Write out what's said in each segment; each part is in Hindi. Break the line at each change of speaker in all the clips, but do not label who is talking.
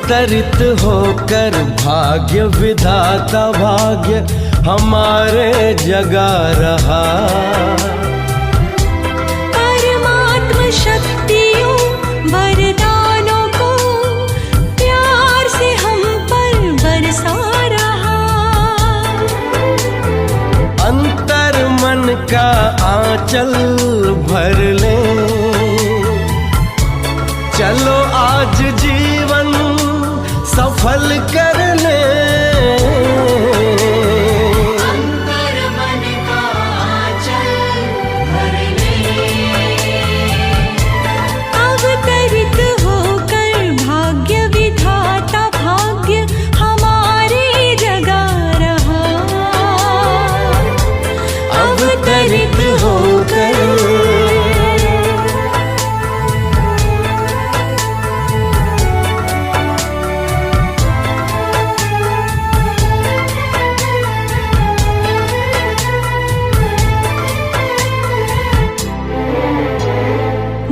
अवतरित होकर भाग्य विधाता भाग्य हमारे जगा रहा।
परमात्म शक्तियों वरदानों को प्यार से हम पर बरसा रहा।
अंतर मन का आंचल भर ले, चलो आज जीवन सफल कर ले।
अंतर मन का आंचल भर ले, अवतरित होकर भाग्य विधाता भाग्य हमारे जगा रहा।
अवतरित होकर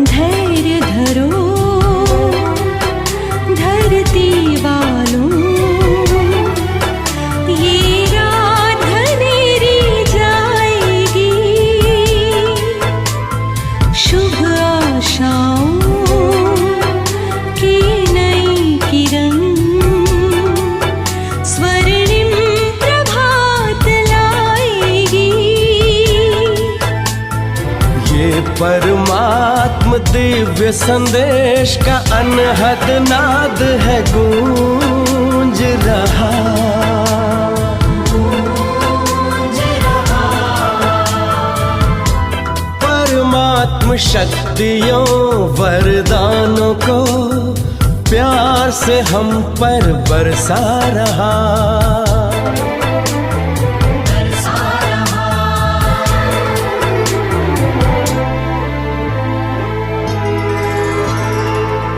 धैर्य धरो धरती वालों, ये रात घनेरी जाएगी। शुभ आशाओं की नई किरण स्वर्णिम प्रभात लाएगी।
ये परमात्म दिव्य संदेश का अनहद नाद है गूंज रहा। परमात्म शक्तियों वरदानों को प्यार से हम पर बरसा रहा।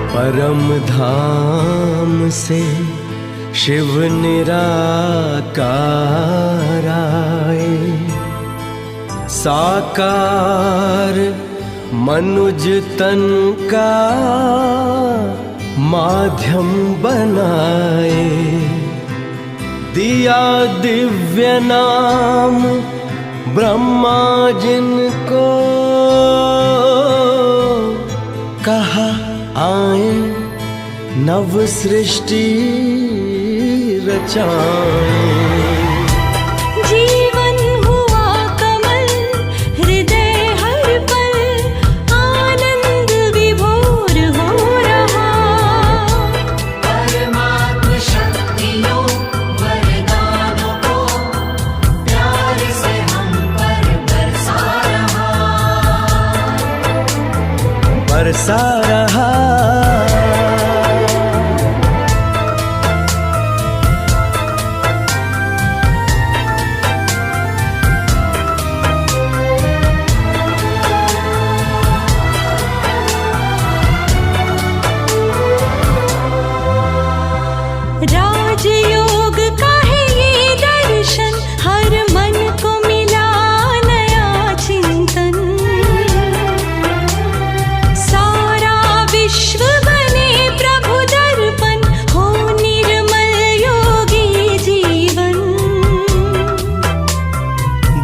परम धाम से शिव निराकार आए, साकार मनुज तन का माध्यम बनाए। दिया दिव्य नाम ब्रह्मा जिनको, कहा आए नव सृष्टि रचाएं।
जीवन हुआ कमल हृदय हर पल आनंद विभोर हो रहा। परमात्म शक्तियों वरदानों को प्यार से हम पर बरसा रहा।
बरसा रहा।
राजयोग का है ये दर्शन, हर मन को मिला नया चिंतन। सारा विश्व बने प्रभु दर्पण, हो निर्मल योगी जीवन।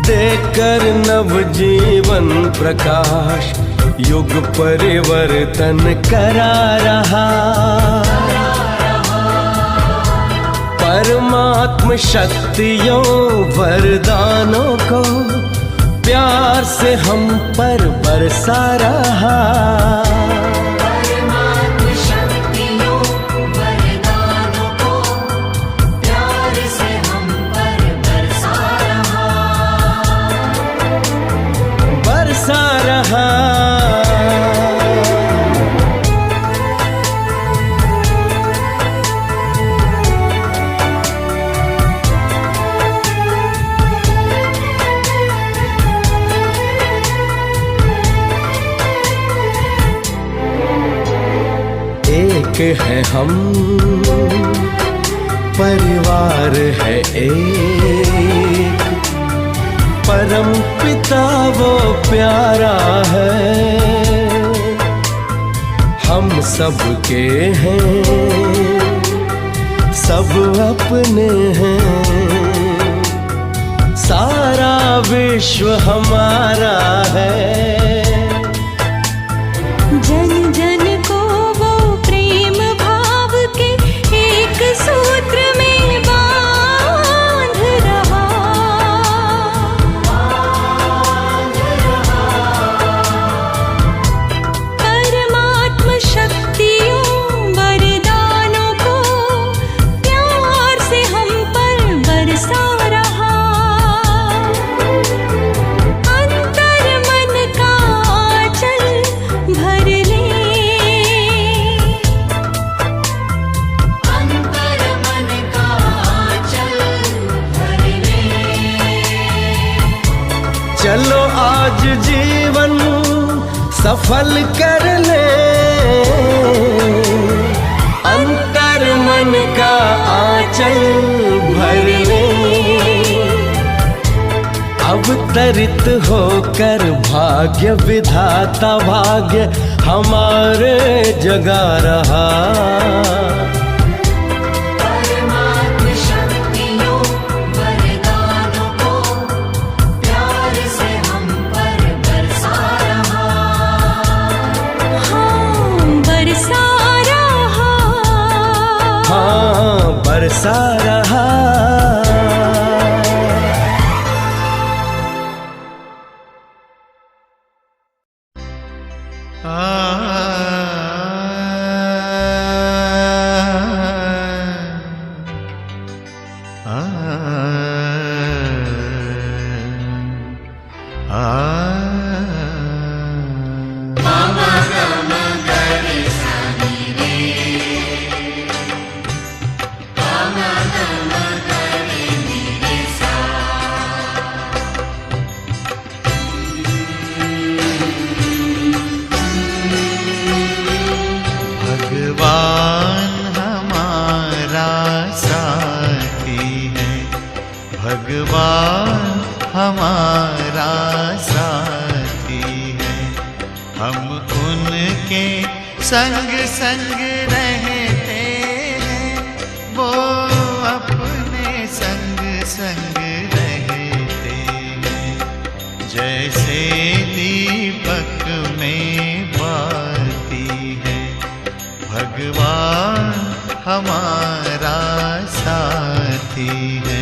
देकर नव जीवन प्रकाश युग परिवर्तन करा रहा। परमात्म शक्तियों वरदानों को प्यार से हम पर बरसा रहा।
परमात्म शक्तियों वरदानों को प्यार से हम पर बरसा रहा।
बरसा रहा। एक है हम, परिवार है एक, परम पिता वो प्यारा है। हम सबके हैं सब अपने हैं, सारा विश्व हमारा है।
जन जन को वो प्रेम भाव के एक सूत्र में बांध रहा। परमात्म शक्तियों वरदानों को प्यार से हम पर बरसा रहा। अंतर मन का आंचल भर ले, अंतर मन का आंचल भर ले।
चलो आज जीवन सफल कर ले, अंतर मन का आंचल भर ले। अवतरित होकर भाग्य विधाता भाग्य हमारे जगा रहा।
परमात्म शक्तियों वरदानों को प्यार से हम पर बरसा रहा। हाँ बरसा रहा,
हाँ बरसा रहा।
भगवान हमारा साथी है, भगवान हमारा साथी है। हम उनके संग संग रहते हैं, वो अपने संग संग रहते हैं। जैसे दीपक में बाती है, भगवान हमारा साथी है।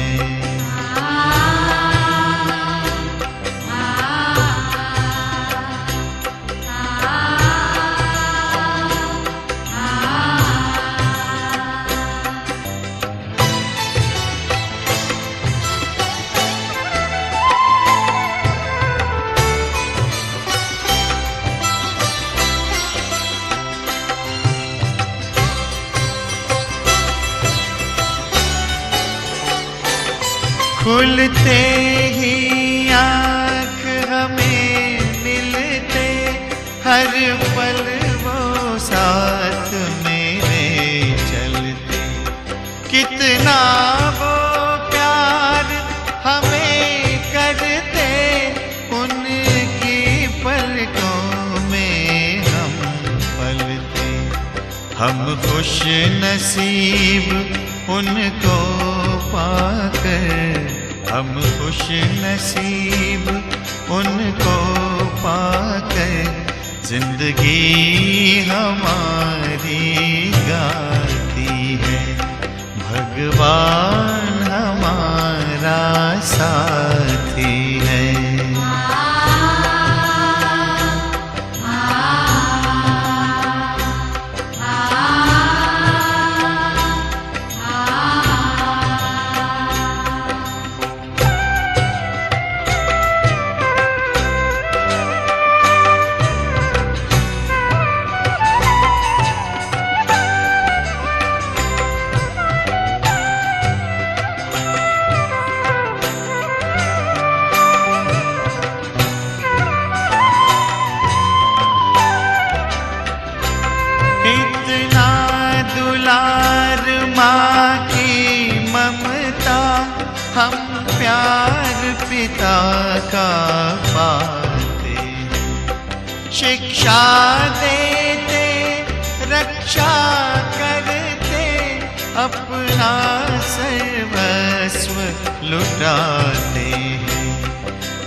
खुलते ही आँख हमें मिलते, हर पल वो साथ मेरे चलते। कितना वो प्यार हमें करते, उनकी पलकों में हम पलते। हम खुश नसीब उनको पाकर, हम खुश नसीब उनको पाकर। जिंदगी हमारी गाती है, भगवान हमारा साथी है। हम प्यार पिता का पाते हैं। शिक्षा देते, रक्षा करते, अपना सर्वस्व लुटाते हैं।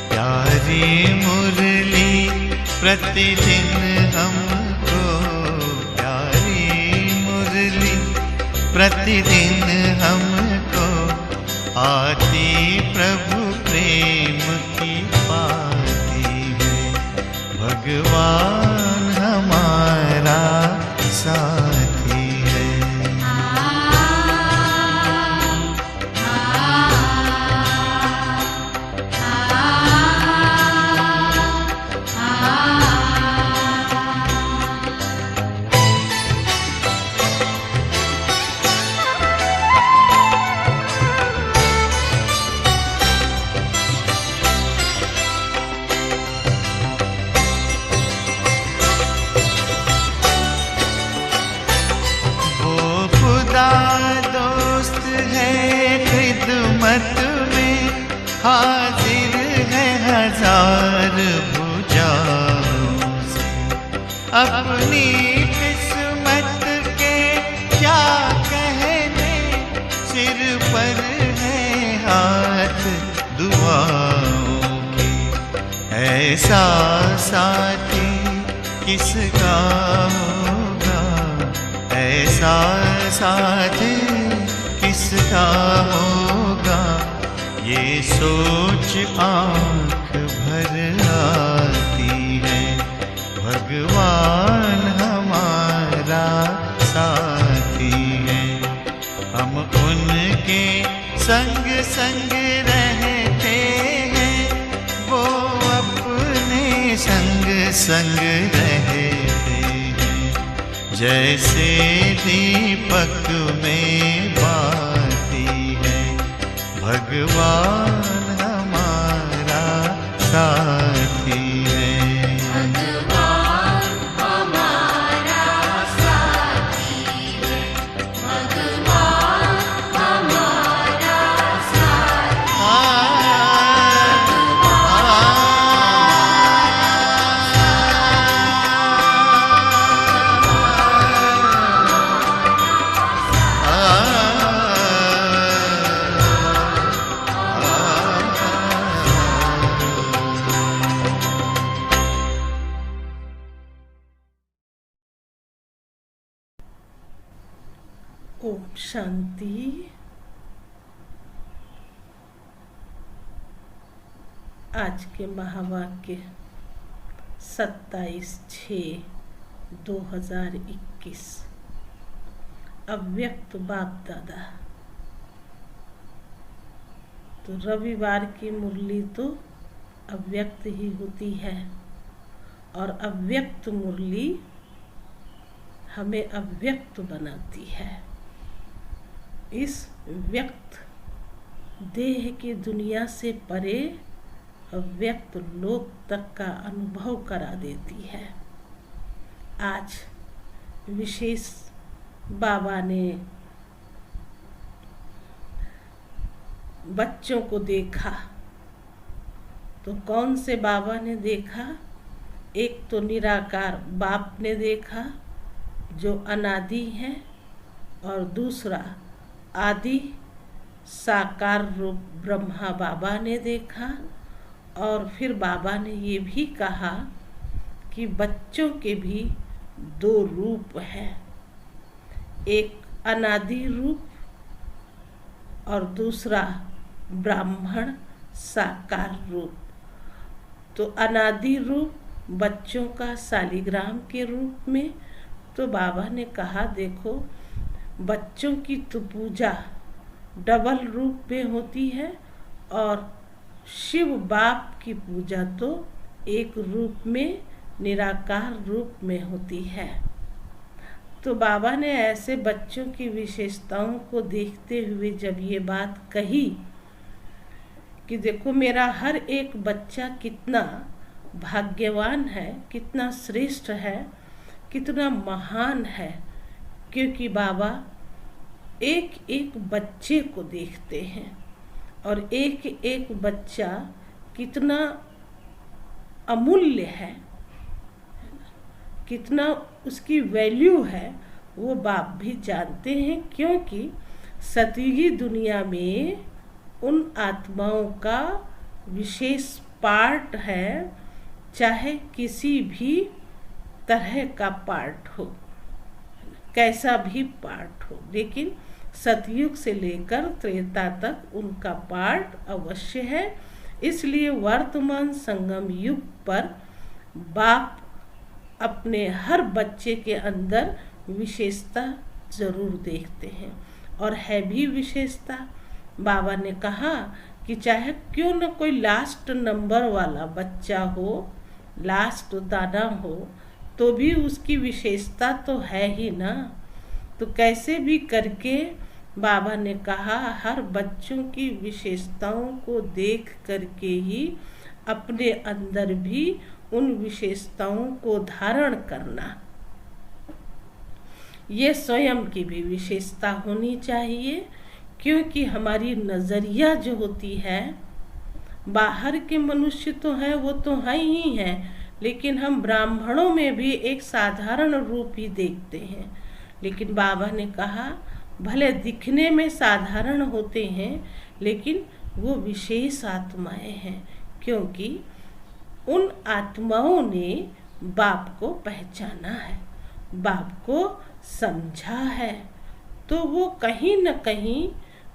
प्यारी मुरली प्रतिदिन हमको, प्यारी मुरली प्रतिदिन हमको आती प्रभु प्रेम की पाती है। भगवान हमारा साथी है। दोस्त है खिदमत में, हाजिर है हजार भुजाओं से। अपनी किस्मत के क्या कहने, सिर पर है हाथ दुआओं के। ऐसा साथी किसका होगा, ऐसा साथी किसका होगा, ये सोच आँख भर आती है। भगवान हमारा साथी है। हम उनके संग संग रहते हैं, वो अपने संग संग रहते हैं। जैसे दीपक में बाती है, भगवान हमारा साथी है।
भगवान हमारा साथी है, भगवान हमारा साथी
ओम शांति। आज के महावाक्य 27/6/2021। अव्यक्त बाप दादा। तो रविवार की मुरली तो अव्यक्त ही होती है, और अव्यक्त मुरली हमें अव्यक्त बनाती है। इस व्यक्त देह की दुनिया से परे अव्यक्त लोक तक का अनुभव करा देती है। आज विशेष बाबा ने बच्चों को देखा। तो कौन से बाबा ने देखा? एक तो निराकार बाप ने देखा जो अनादि है, और दूसरा आदि साकार रूप ब्रह्मा बाबा ने देखा। और फिर बाबा ने ये भी कहा कि बच्चों के भी 2 रूप हैं, एक अनादि रूप और दूसरा ब्राह्मण साकार रूप। तो अनादि रूप बच्चों का शालिग्राम के रूप में, तो बाबा ने कहा देखो बच्चों की तो पूजा डबल रूप में होती है, और शिव बाप की पूजा तो एक रूप में निराकार रूप में होती है। तो बाबा ने ऐसे बच्चों की विशेषताओं को देखते हुए जब ये बात कही कि देखो मेरा हर एक बच्चा कितना भाग्यवान है, कितना श्रेष्ठ है, कितना महान है, क्योंकि बाबा एक एक बच्चे को देखते हैं, और एक एक बच्चा कितना अमूल्य है, कितना उसकी वैल्यू है, वो बाप भी जानते हैं, क्योंकि सतयुगी दुनिया में उन आत्माओं का विशेष पार्ट है, चाहे किसी भी तरह का पार्ट हो, कैसा भी पार्ट हो, लेकिन सतयुग से लेकर त्रेता तक उनका पार्ट अवश्य है। इसलिए वर्तमान संगम युग पर बाप अपने हर बच्चे के अंदर विशेषता जरूर देखते हैं, और है भी विशेषता। बाबा ने कहा कि चाहे क्यों न कोई लास्ट नंबर वाला बच्चा हो, लास्ट दाना हो, तो भी उसकी विशेषता तो है ही ना। तो कैसे भी करके बाबा ने कहा हर बच्चों की विशेषताओं को देख करके ही अपने अंदर भी उन विशेषताओं को धारण करना, ये स्वयं की भी विशेषता होनी चाहिए। क्योंकि हमारी नज़रिया जो होती है, बाहर के मनुष्य तो हैं, वो तो है ही हैं, लेकिन हम ब्राह्मणों में भी एक साधारण रूप ही देखते हैं। लेकिन बाबा ने कहा भले दिखने में साधारण होते हैं, लेकिन वो विशेष आत्माएं हैं, क्योंकि उन आत्माओं ने बाप को पहचाना है, बाप को समझा है, तो वो कहीं न कहीं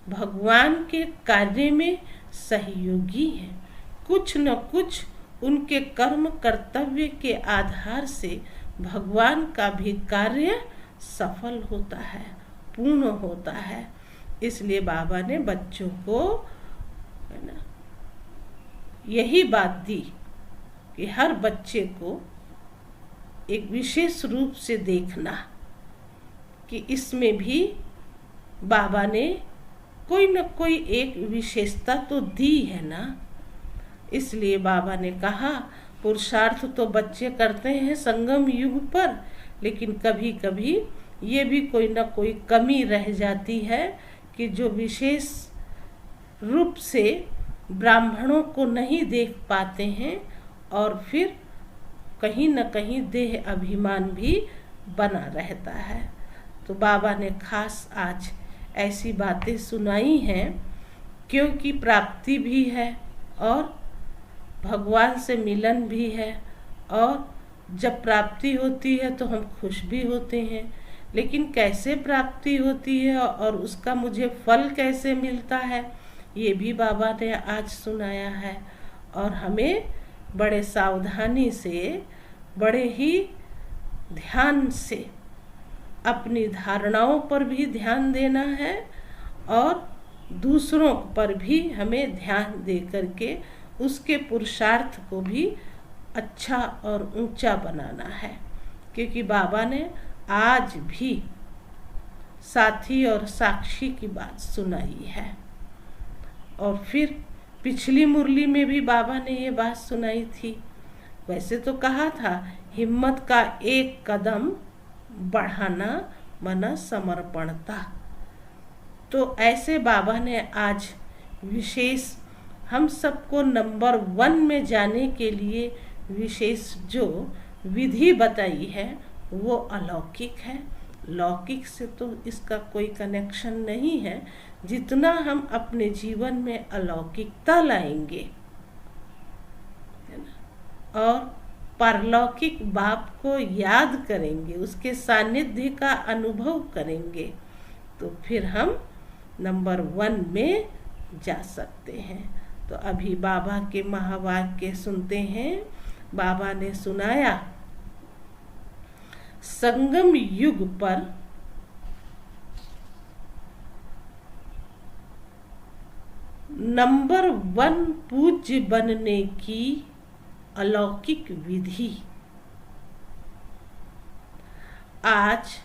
भगवान के कार्य में सहयोगी हैं। कुछ न कुछ उनके कर्म कर्तव्य के आधार से भगवान का भी कार्य सफल होता है, पूर्ण होता है। इसलिए बाबा ने बच्चों को है ना यही बात दी कि हर बच्चे को एक विशेष रूप से देखना कि इसमें भी बाबा ने कोई न कोई एक विशेषता तो दी है ना। इसलिए बाबा ने कहा पुरुषार्थ तो बच्चे करते हैं संगम युग पर, लेकिन कभी कभी ये भी कोई न कोई कमी रह जाती है कि जो विशेष रूप से ब्राह्मणों को नहीं देख पाते हैं, और फिर कहीं न कहीं देह अभिमान भी बना रहता है। तो बाबा ने खास आज ऐसी बातें सुनाई हैं, क्योंकि प्राप्ति भी है और भगवान से मिलन भी है, और जब प्राप्ति होती है तो हम खुश भी होते हैं, लेकिन कैसे प्राप्ति होती है और उसका मुझे फल कैसे मिलता है, ये भी बाबा ने आज सुनाया है। और हमें बड़े सावधानी से, बड़े ही ध्यान से अपनी धारणाओं पर भी ध्यान देना है, और दूसरों पर भी हमें ध्यान दे करके उसके पुरुषार्थ को भी अच्छा और ऊंचा बनाना है। क्योंकि बाबा ने आज भी साथी और साक्षी की बात सुनाई है, और फिर पिछली मुरली में भी बाबा ने ये बात सुनाई थी। वैसे तो कहा था हिम्मत का एक कदम बढ़ाना मना समर्पणता, तो ऐसे बाबा ने आज विशेष हम सबको नंबर 1 में जाने के लिए विशेष जो विधि बताई है वो अलौकिक है। लौकिक से तो इसका कोई कनेक्शन नहीं है। जितना हम अपने जीवन में अलौकिकता लाएंगे, है ना, और पारलौकिक बाप को याद करेंगे, उसके सानिध्य का अनुभव करेंगे, तो फिर हम नंबर 1 में जा सकते हैं। तो अभी बाबा के महावाक्य सुनते हैं। बाबा ने सुनाया संगम युग पर नंबर 1 पूज्य बनने की अलौकिक विधि। आज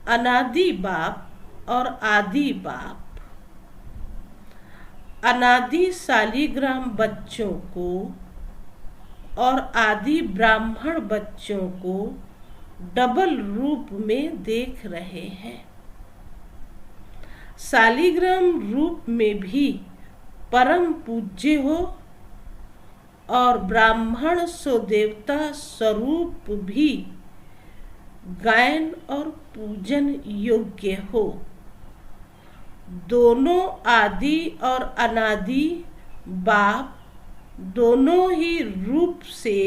अनादि बाप और आदि बाप अनादि शालिग्राम बच्चों को और आदि ब्राह्मण बच्चों को डबल रूप में देख रहे हैं। शालिग्राम रूप में भी परम पूज्य हो, और ब्राह्मण सो देवता स्वरूप भी गायन और पूजन योग्य हो। दोनों आदि और अनादि बाप दोनों ही रूप से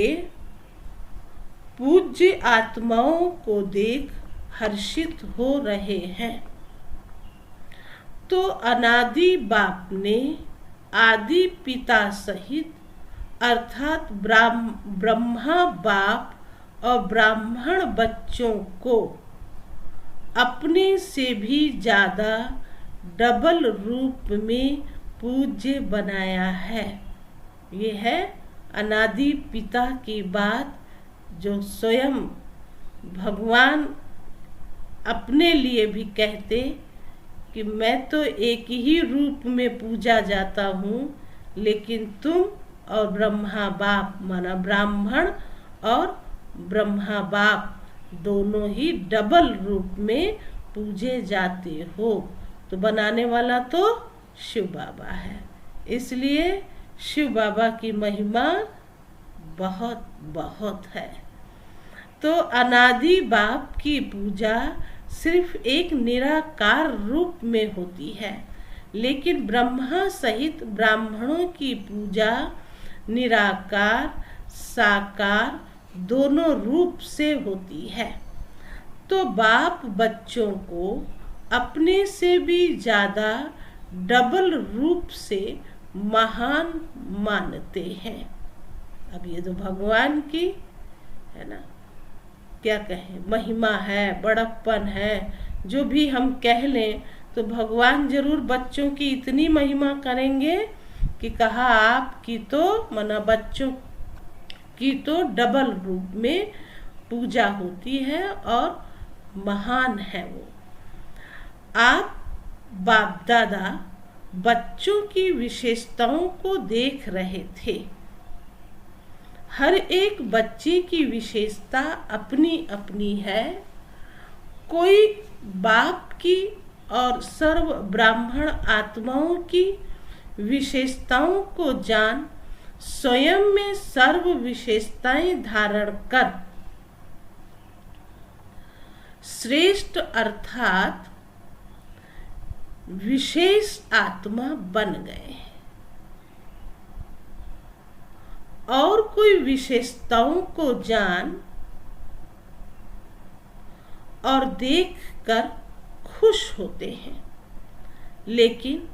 पूज्य आत्माओं को देख हर्षित हो रहे हैं। तो अनादि बाप ने आदि पिता सहित अर्थात ब्रह्मा बाप और ब्राह्मण बच्चों को अपने से भी ज्यादा डबल रूप में पूज्य बनाया है। ये है अनादि पिता की बात, जो स्वयं भगवान अपने लिए भी कहते कि मैं तो एक ही रूप में पूजा जाता हूँ, लेकिन तुम और ब्रह्मा बाप माना ब्राह्मण और ब्रह्मा बाप दोनों ही डबल रूप में पूजे जाते हो। तो बनाने वाला तो शिव बाबा है, इसलिए शिव बाबा की महिमा बहुत बहुत है। तो अनादि बाप की पूजा सिर्फ एक निराकार रूप में होती है, लेकिन ब्रह्मा सहित ब्राह्मणों की पूजा निराकार साकार दोनों रूप से होती है। तो बाप बच्चों को अपने से भी ज्यादा डबल रूप से महान मानते हैं। अब ये तो भगवान की है ना, क्या कहें, महिमा है, बड़प्पन है, जो भी हम कह लें, तो भगवान जरूर बच्चों की इतनी महिमा करेंगे कि कहा आपकी तो मना बच्चों की तो डबल रूप में पूजा होती है और महान है वो। आप बाप दादा बच्चों की विशेषताओं को देख रहे थे। हर एक बच्चे की विशेषता अपनी अपनी है। कोई बाप की और सर्व ब्राह्मण आत्माओं की विशेषताओं को जान स्वयं में सर्व विशेषताएं धारण कर श्रेष्ठ अर्थात विशेष आत्मा बन गए। और कोई विशेषताओं को जान और देखकर खुश होते हैं, लेकिन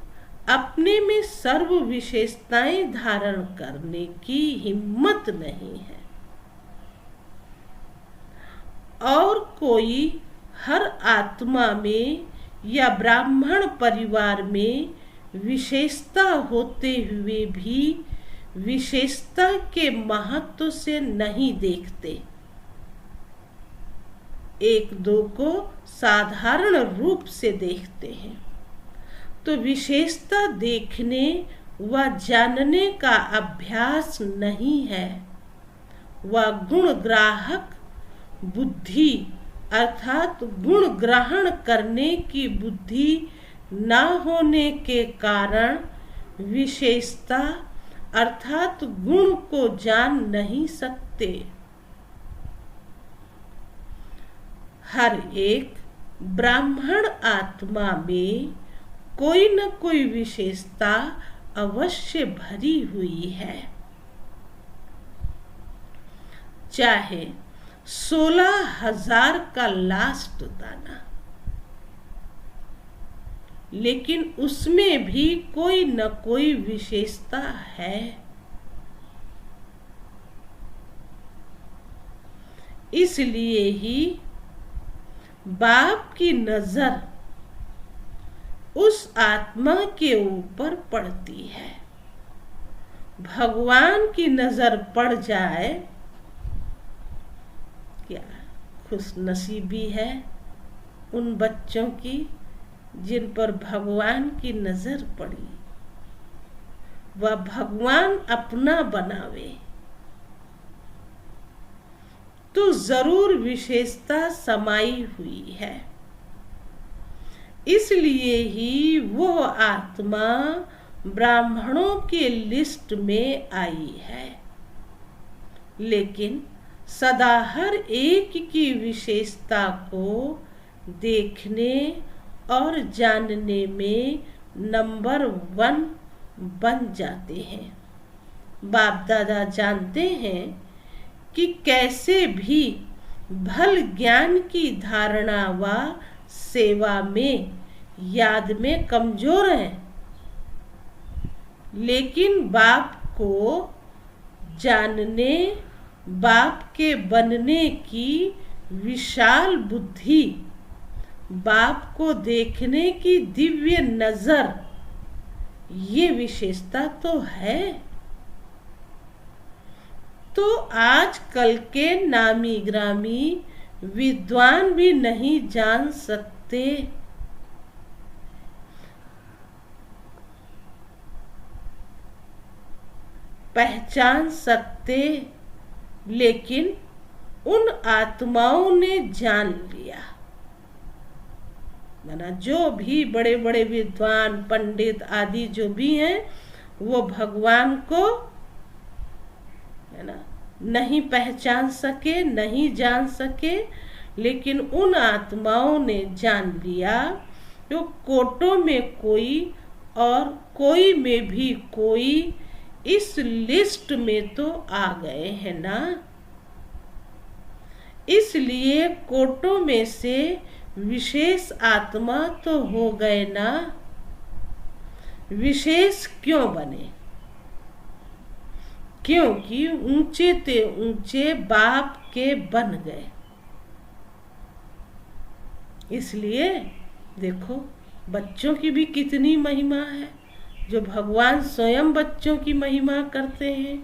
अपने में सर्व विशेषताएं धारण करने की हिम्मत नहीं है। और कोई हर आत्मा में या ब्राह्मण परिवार में विशेषता होते हुए भी विशेषता के महत्व से नहीं देखते, एक दो को साधारण रूप से देखते हैं। तो विशेषता देखने व जानने का अभ्यास नहीं है, वह गुण ग्राहक बुद्धि अर्थात गुण ग्रहण करने की बुद्धि न होने के कारण विशेषता अर्थात गुण को जान नहीं सकते। हर एक ब्राह्मण आत्मा में कोई न कोई विशेषता अवश्य भरी हुई है, चाहे 16,000 का लास्ट दाना, लेकिन उसमें भी कोई न कोई विशेषता है। इसलिए ही बाप की नजर उस आत्मा के ऊपर पड़ती है। भगवान की नजर पड़ जाए, क्या खुशनसीबी है उन बच्चों की जिन पर भगवान की नजर पड़ी। वह भगवान अपना बनावे तो जरूर विशेषता समाई हुई है। इसलिए ही वो आत्मा ब्राह्मणों के लिस्ट में आई है, लेकिन सदा हर एक की विशेषता को देखने और जानने में नंबर 1 बन जाते हैं। बाप दादा जानते हैं कि कैसे भी भल ज्ञान की धारणा व सेवा में याद में कमजोर हैं, लेकिन बाप को जानने, बाप के बनने की विशाल बुद्धि, बाप को देखने की दिव्य नजर, ये विशेषता तो है। तो आज कल के नामी ग्रामी विद्वान भी नहीं जान सकते। पहचान सकते, लेकिन उन आत्माओं ने जान लिया। माना जो भी बड़े बड़े विद्वान पंडित आदि जो भी हैं, वो भगवान को है ना नहीं पहचान सके, नहीं जान सके, लेकिन उन आत्माओं ने जान लिया। जो कोटों में कोई और कोई में भी कोई इस लिस्ट में तो आ गए हैं ना। इसलिए कोटों में से विशेष आत्मा तो हो गए ना। विशेष क्यों बने? क्योंकि ऊंचे ते ऊंचे बाप के बन गए। इसलिए देखो बच्चों की भी कितनी महिमा है, जो भगवान स्वयं बच्चों की महिमा करते हैं।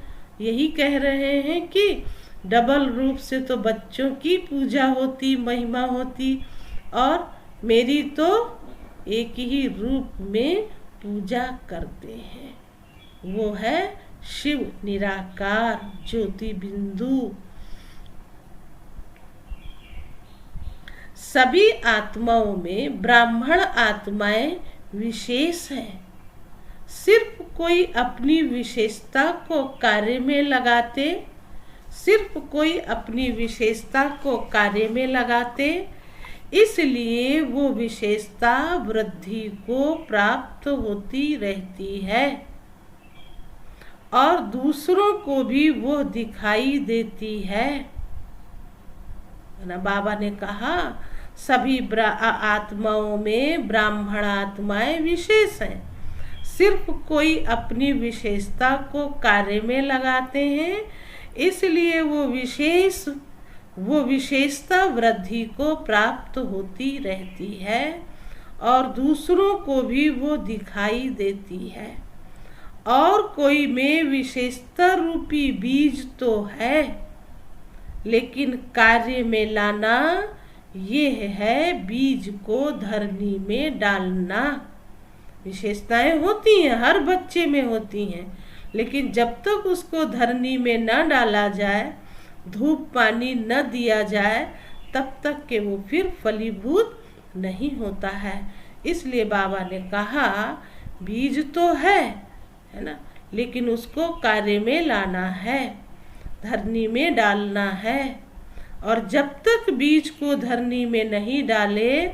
यही कह रहे हैं कि डबल रूप से तो बच्चों की पूजा होती, महिमा होती, और मेरी तो एक ही रूप में पूजा करते हैं। वो है शिव निराकार ज्योति बिंदु। सभी आत्माओं में ब्राह्मण आत्माएं विशेष हैं। सिर्फ कोई अपनी विशेषता को कार्य में लगाते, सिर्फ कोई अपनी विशेषता को कार्य में लगाते, इसलिए वो विशेषता वृद्धि को प्राप्त होती रहती है और दूसरों को भी वो दिखाई देती है ना। बाबा ने कहा सभी आत्माओं में ब्राह्मण आत्माएं विशेष हैं। सिर्फ कोई अपनी विशेषता को कार्य में लगाते हैं, इसलिए वो विशेषता वृद्धि को प्राप्त होती रहती है और दूसरों को भी वो दिखाई देती है। और कोई में विशेषता रूपी बीज तो है, लेकिन कार्य में लाना ये है बीज को धरनी में डालना। विशेषताएं होती हैं, हर बच्चे में होती हैं, लेकिन जब तक उसको धरनी में न डाला जाए, धूप पानी न दिया जाए, तब तक के वो फिर फलीभूत नहीं होता है। इसलिए बाबा ने कहा बीज तो है ना, लेकिन उसको कार्य में लाना है, धरनी में डालना है। और जब तक बीज को धरनी में नहीं डाले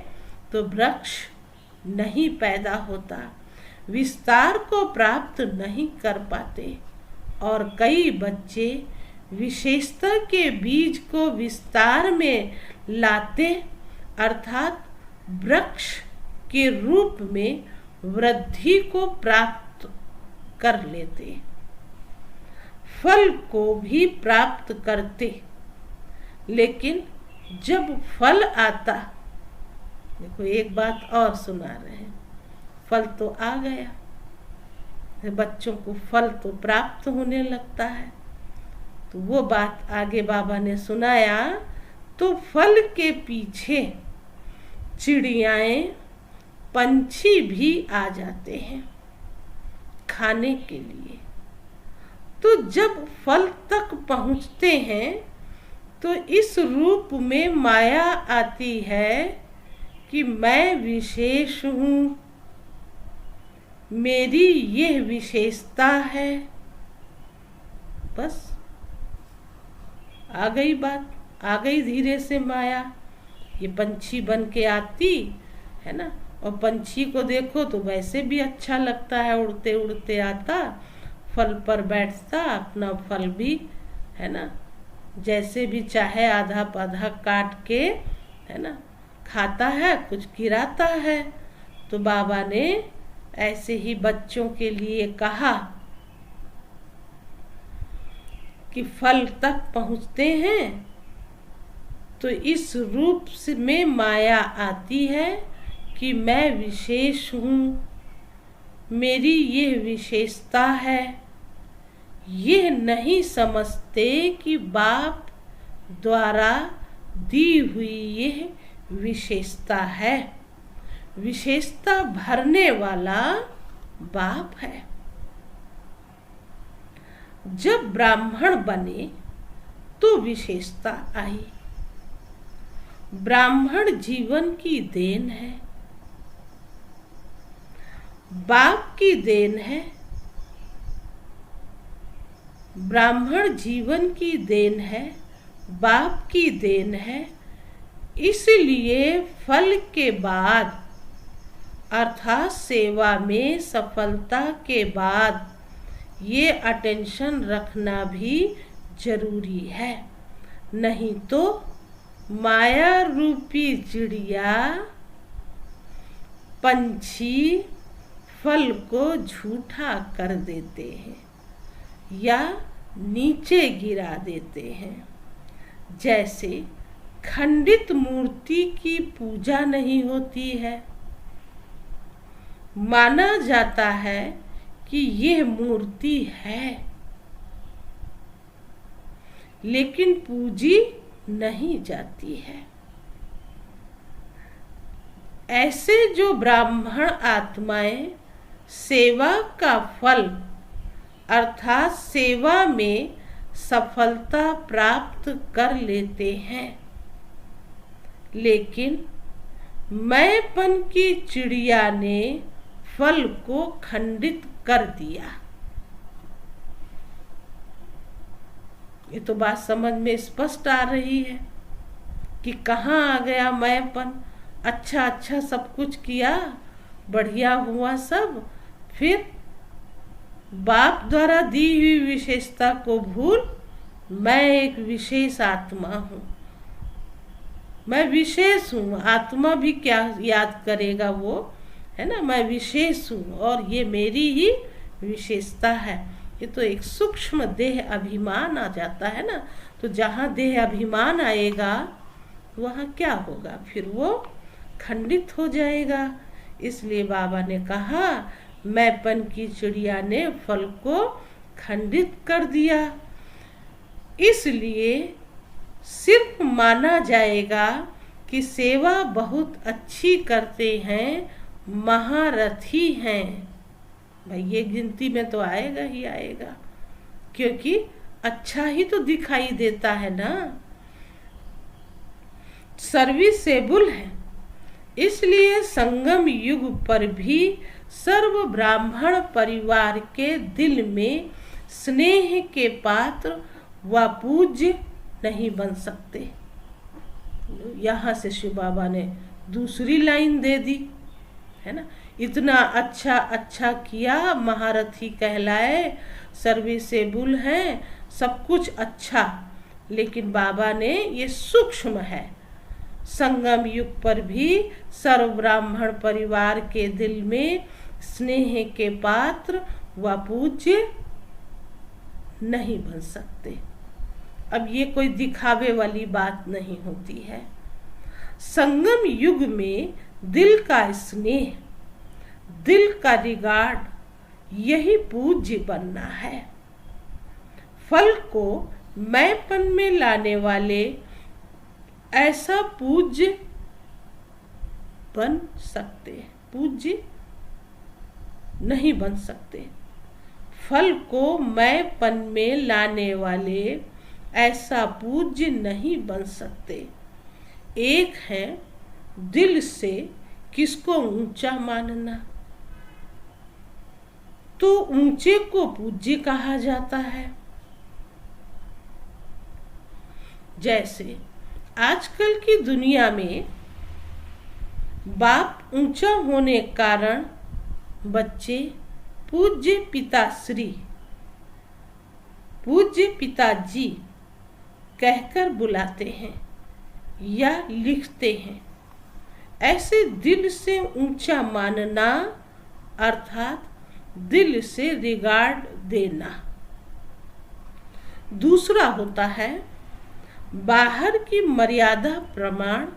तो वृक्ष नहीं पैदा होता, विस्तार को प्राप्त नहीं कर पाते। और कई बच्चे विशेषता के बीज को विस्तार में लाते, अर्थात वृक्ष के रूप में वृद्धि को प्राप्त कर लेते, फल को भी प्राप्त करते। लेकिन जब फल आता, देखो एक बात और सुना रहे हैं, फल तो आ गया, बच्चों को फल तो प्राप्त होने लगता है, तो वो बात आगे बाबा ने सुनाया। तो फल के पीछे चिड़ियाएं, पंछी भी आ जाते हैं खाने के लिए। तो जब फल तक पहुंचते हैं तो इस रूप में माया आती है कि मैं विशेष हूँ, मेरी यह विशेषता है। बस आ गई बात, आ गई धीरे से माया। ये पंछी बन के आती है ना, और पंछी को देखो तो वैसे भी अच्छा लगता है, उड़ते उड़ते आता, फल पर बैठता, अपना फल भी है ना जैसे भी चाहे आधा आधा काट के है ना खाता है, कुछ गिराता है। तो बाबा ने ऐसे ही बच्चों के लिए कहा कि फल तक पहुँचते हैं तो इस रूप से में माया आती है कि मैं विशेष हूँ, मेरी यह विशेषता है। यह नहीं समझते कि बाप द्वारा दी हुई यह विशेषता है। विशेषता भरने वाला बाप है। जब ब्राह्मण बने तो विशेषता आई। ब्राह्मण जीवन की देन है, बाप की देन है। ब्राह्मण जीवन की देन है, बाप की देन है। इसलिए फल के बाद अर्थात सेवा में सफलता के बाद ये अटेंशन रखना भी जरूरी है। नहीं तो माया रूपी चिड़िया पंछी फल को झूठा कर देते हैं या नीचे गिरा देते हैं। जैसे खंडित मूर्ति की पूजा नहीं होती है, माना जाता है कि यह मूर्ति है, लेकिन पूजी नहीं जाती है। ऐसे जो ब्राह्मण आत्माएं सेवा का फल अर्थात सेवा में सफलता प्राप्त कर लेते हैं, लेकिन मैंपन की चिड़िया ने फल को खंडित कर दिया। ये तो बात समझ में स्पष्ट आ रही है कि कहाँ आ गया मैंपन। अच्छा अच्छा सब कुछ किया, बढ़िया हुआ सब, फिर बाप द्वारा दी हुई विशेषता को भूल मैं एक विशेष आत्मा हूँ, मैं विशेष हूँ। आत्मा भी क्या याद करेगा वो, है ना, मैं विशेष हूँ और ये मेरी ही विशेषता है। ये तो एक सूक्ष्म देह अभिमान आ जाता है ना, तो जहाँ देह अभिमान आएगा वहाँ क्या होगा, फिर वो खंडित हो जाएगा। इसलिए बाबा ने कहा मैंपन की चिड़िया ने फल को खंडित कर दिया। इसलिए सिर्फ माना जाएगा कि सेवा बहुत अच्छी करते हैं, महारथी हैं। भाई ये गिनती में तो आएगा ही आएगा, क्योंकि अच्छा ही तो दिखाई देता है ना, सर्विसेबल है। इसलिए संगम युग पर भी सर्व ब्राह्मण परिवार के दिल में स्नेह के पात्र व पूज्य नहीं बन सकते। यहाँ से शिव बाबा ने दूसरी लाइन दे दी, है ना, इतना अच्छा अच्छा किया, महारथी कहलाए, सर्विसेबल हैं, सब कुछ अच्छा, लेकिन बाबा ने ये सूक्ष्म है, संगम युग पर भी सर्व ब्राह्मण परिवार के दिल में स्नेह के पात्र व पूज्य नहीं बन सकते। अब ये कोई दिखावे वाली बात नहीं होती है। संगम युग में दिल का स्नेह, दिल का रिगार्ड, यही पूज्य बनना है। फल को मैंपन में लाने वाले ऐसा पूज्य बन सकते, पूज्य नहीं बन सकते। फल को मैंपन में लाने वाले ऐसा पूज्य नहीं बन सकते। एक है दिल से किसको ऊंचा मानना, तो ऊंचे को पूज्य कहा जाता है। जैसे आजकल की दुनिया में बाप ऊंचा होने कारण बच्चे पूज्य पिताश्री, पूज्य पिताजी कहकर बुलाते हैं या लिखते हैं। ऐसे दिल से ऊंचा मानना अर्थात दिल से रिगार्ड देना। दूसरा होता है बाहर की मर्यादा प्रमाण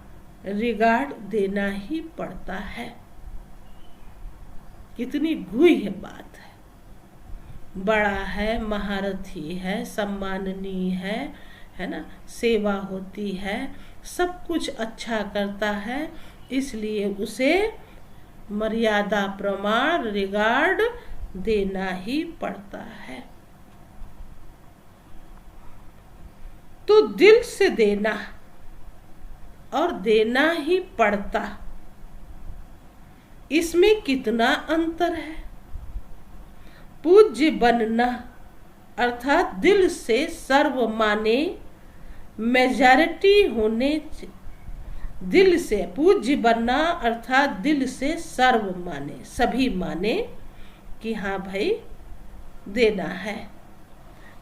रिगार्ड देना ही पड़ता है। कितनी गूढ़ बात है। बड़ा है, महारथी है, सम्माननीय है ना, सेवा होती है, सब कुछ अच्छा करता है, इसलिए उसे मर्यादा प्रमाण रिगार्ड देना ही पड़ता है। तो दिल से देना और देना ही पड़ता, इसमें कितना अंतर है। पूज्य बनना अर्थात दिल से सर्व माने, मेजॉरिटी होने, दिल से पूज्य बनना अर्थात दिल से सर्व माने, सभी माने कि हाँ भाई देना है।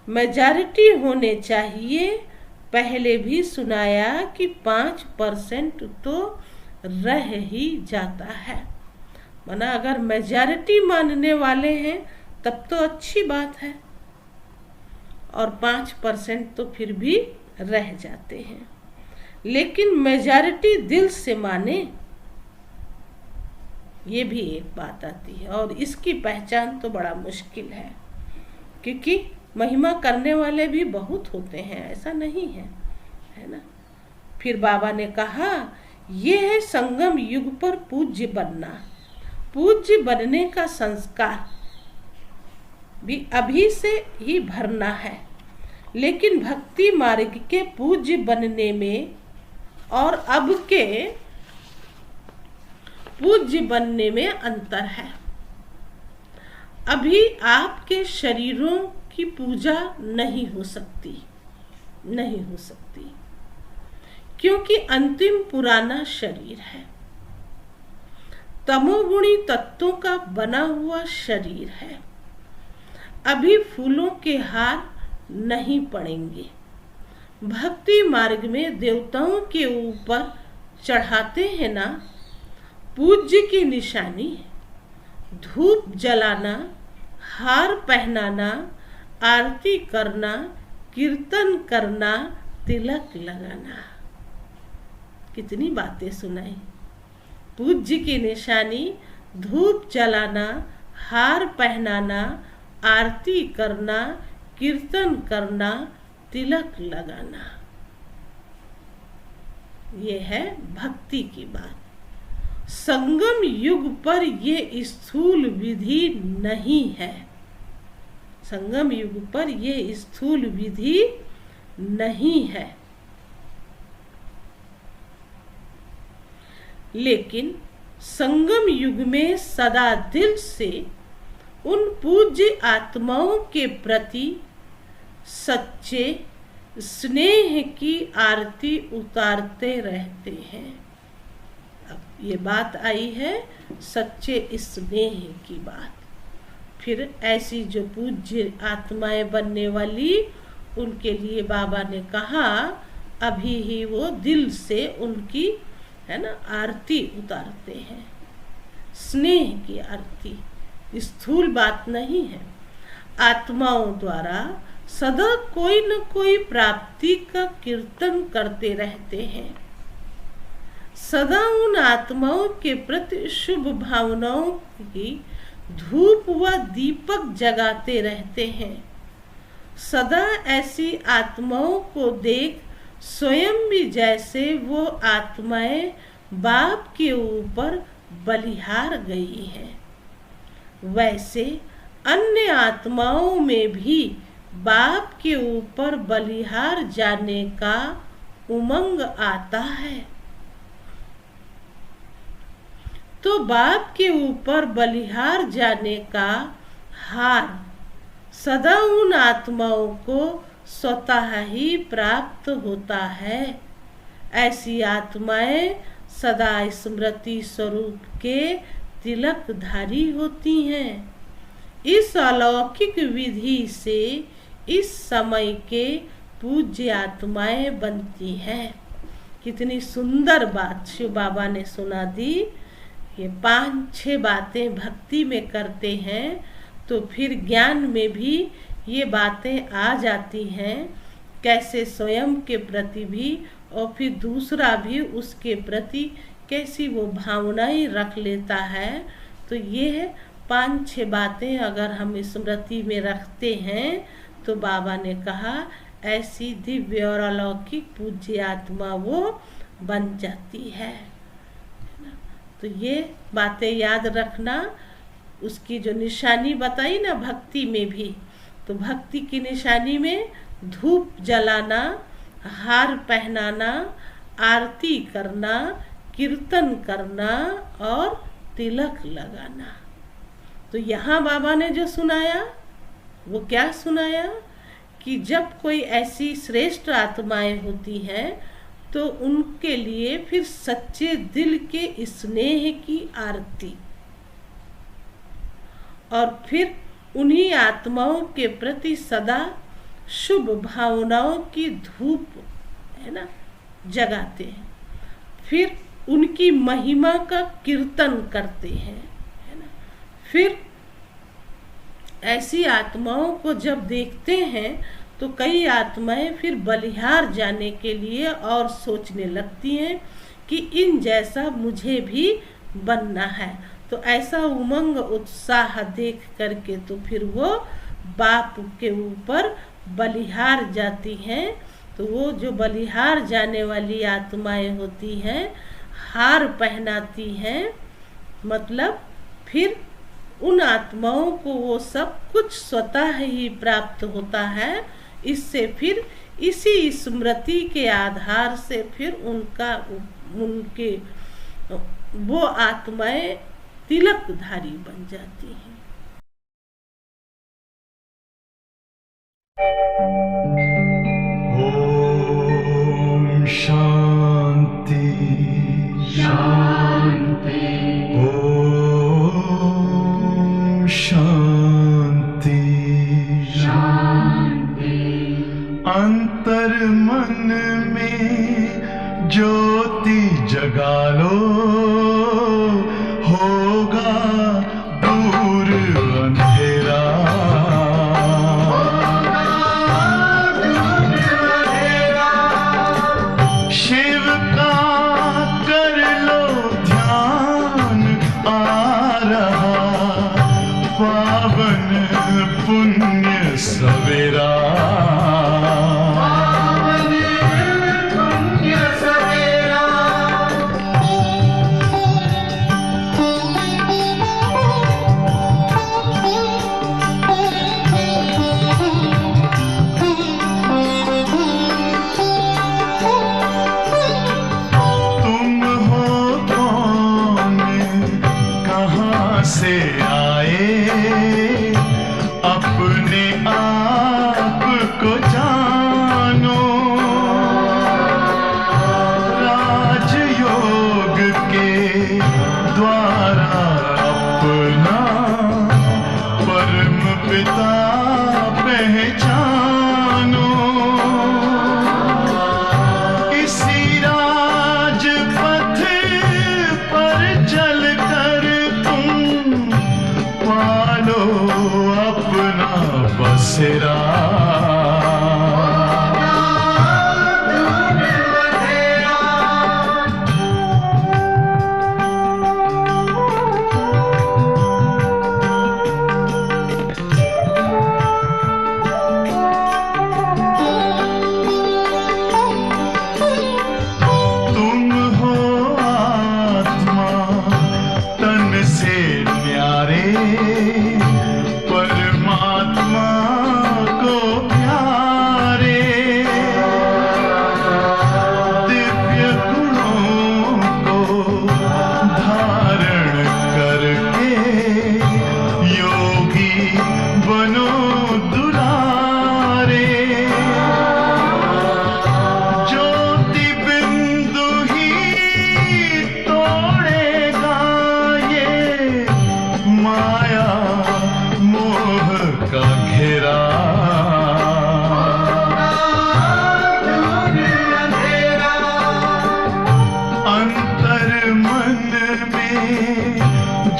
मेजॉरिटी होने चाहिए। पहले भी सुनाया कि 5% तो रह ही जाता है। माना अगर मेजॉरिटी मानने वाले हैं तब तो अच्छी बात है, और 5% तो फिर भी रह जाते हैं। लेकिन मेजॉरिटी दिल से माने, ये भी एक बात आती है, और इसकी पहचान तो बड़ा मुश्किल है, क्योंकि महिमा करने वाले भी बहुत होते हैं, ऐसा नहीं है ना। फिर बाबा ने कहा ये है संगम युग पर पूज्य बनना। पूज्य बनने का संस्कार भी अभी से ही भरना है, लेकिन भक्ति मार्ग के पूज्य बनने में और अब के पूज्य बनने में अंतर है। अभी आपके शरीरों की पूजा नहीं हो सकती, क्योंकि अंतिम पुराना शरीर है, तमोगुणी तत्वों का बना हुआ शरीर है। अभी फूलों के हार नहीं पड़ेंगे। भक्ति मार्ग में देवताओं के ऊपर चढ़ाते हैं ना पूज्य की निशानी, धूप जलाना, हार पहनाना, आरती करना, कीर्तन करना, तिलक लगाना। कितनी बातें सुनाई। पूज्य की निशानी, धूप जलाना, हार पहनाना, आरती करना, कीर्तन करना, तिलक लगाना, ये है भक्ति की बात। संगम युग पर ये स्थूल विधि नहीं है। संगम युग पर ये स्थूल विधि नहीं है, लेकिन संगम युग में सदा दिल से उन पूज्य आत्माओं के प्रति सच्चे स्नेह की आरती उतारते रहते हैं। अब ये बात आई है सच्चे स्नेह की बात। फिर ऐसी जो पूज्य आत्माएं बनने वाली, उनके लिए बाबा ने कहा अभी ही वो दिल से उनकी आरती उतारते हैं, स्नेह की आरती, स्थूल बात नहीं है। आत्माओं द्वारा सदा कोई न कोई प्राप्ति का कीर्तन करते रहते हैं। सदा उन आत्माओं के प्रति शुभ भावनाओं की धूप व दीपक जगाते रहते हैं। सदा ऐसी आत्माओं को देख स्वयं भी जैसे वो आत्माएं बाप के ऊपर बलिहार गई हैं, वैसे अन्य आत्माओं में भी बाप के ऊपर बलिहार जाने का उमंग आता है। तो बाप के ऊपर बलिहार जाने का हार सदा उन आत्माओं को स्वतः ही प्राप्त होता है। ऐसी आत्माएं सदा स्मृति स्वरूप के तिलकधारी होती हैं। इस अलौकिक विधि से इस समय के पूज्य आत्माएं बनती हैं। कितनी सुंदर बात शिव बाबा ने सुना दी। ये 5-6 बातें भक्ति में करते हैं तो फिर ज्ञान में भी ये बातें आ जाती हैं। कैसे स्वयं के प्रति भी और फिर दूसरा भी उसके प्रति कैसी वो भावनाएं रख लेता है। तो ये 5-6 बातें अगर हम स्मृति में रखते हैं तो बाबा ने कहा ऐसी दिव्य और अलौकिक पूज्य आत्मा वो बन जाती है। तो ये बातें याद रखना। उसकी जो निशानी बताई ना भक्ति में भी, तो भक्ति की निशानी में धूप जलाना, हार पहनाना, आरती करना, कीर्तन करना और तिलक लगाना। तो यहाँ बाबा ने जो सुनाया वो क्या सुनाया कि जब कोई ऐसी श्रेष्ठ आत्माएं होती हैं तो उनके लिए फिर सच्चे दिल के स्नेह की आरती और फिर उन्हीं आत्माओं के प्रति सदा शुभ भावनाओं की धूप है ना जगाते हैं। फिर उनकी महिमा का कीर्तन करते हैं, है ना। फिर ऐसी आत्माओं को जब देखते हैं तो कई आत्माएं फिर बलिहार जाने के लिए और सोचने लगती हैं कि इन जैसा मुझे भी बनना है। तो ऐसा उमंग उत्साह देख करके तो फिर वो बाप के ऊपर बलिहार जाती हैं। तो वो जो बलिहार जाने वाली आत्माएं होती हैं हार पहनाती हैं, मतलब फिर उन आत्माओं को वो सब कुछ स्वतः ही प्राप्त होता है। इससे फिर इसी स्मृति के आधार से फिर उनके वो आत्माएं तिलकधारी बन जाती हैं।
ओम शांति शांति। ओम शांति शांति। अंतर मन में ज्योति जगा लो, होगा दूर अंधेरा। शिव का कर लो ध्यान, आ रहा पावन पुण्य सवेरा।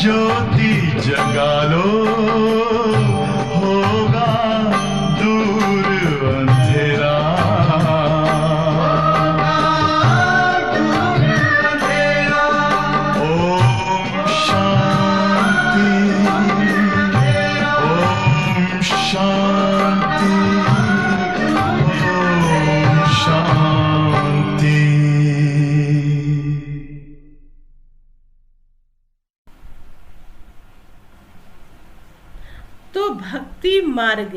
ज्योति जगा लो, होगा दूर अंधेरा। ओम शांति, ओम शांति, ओम शांति।
तो भक्ति मार्ग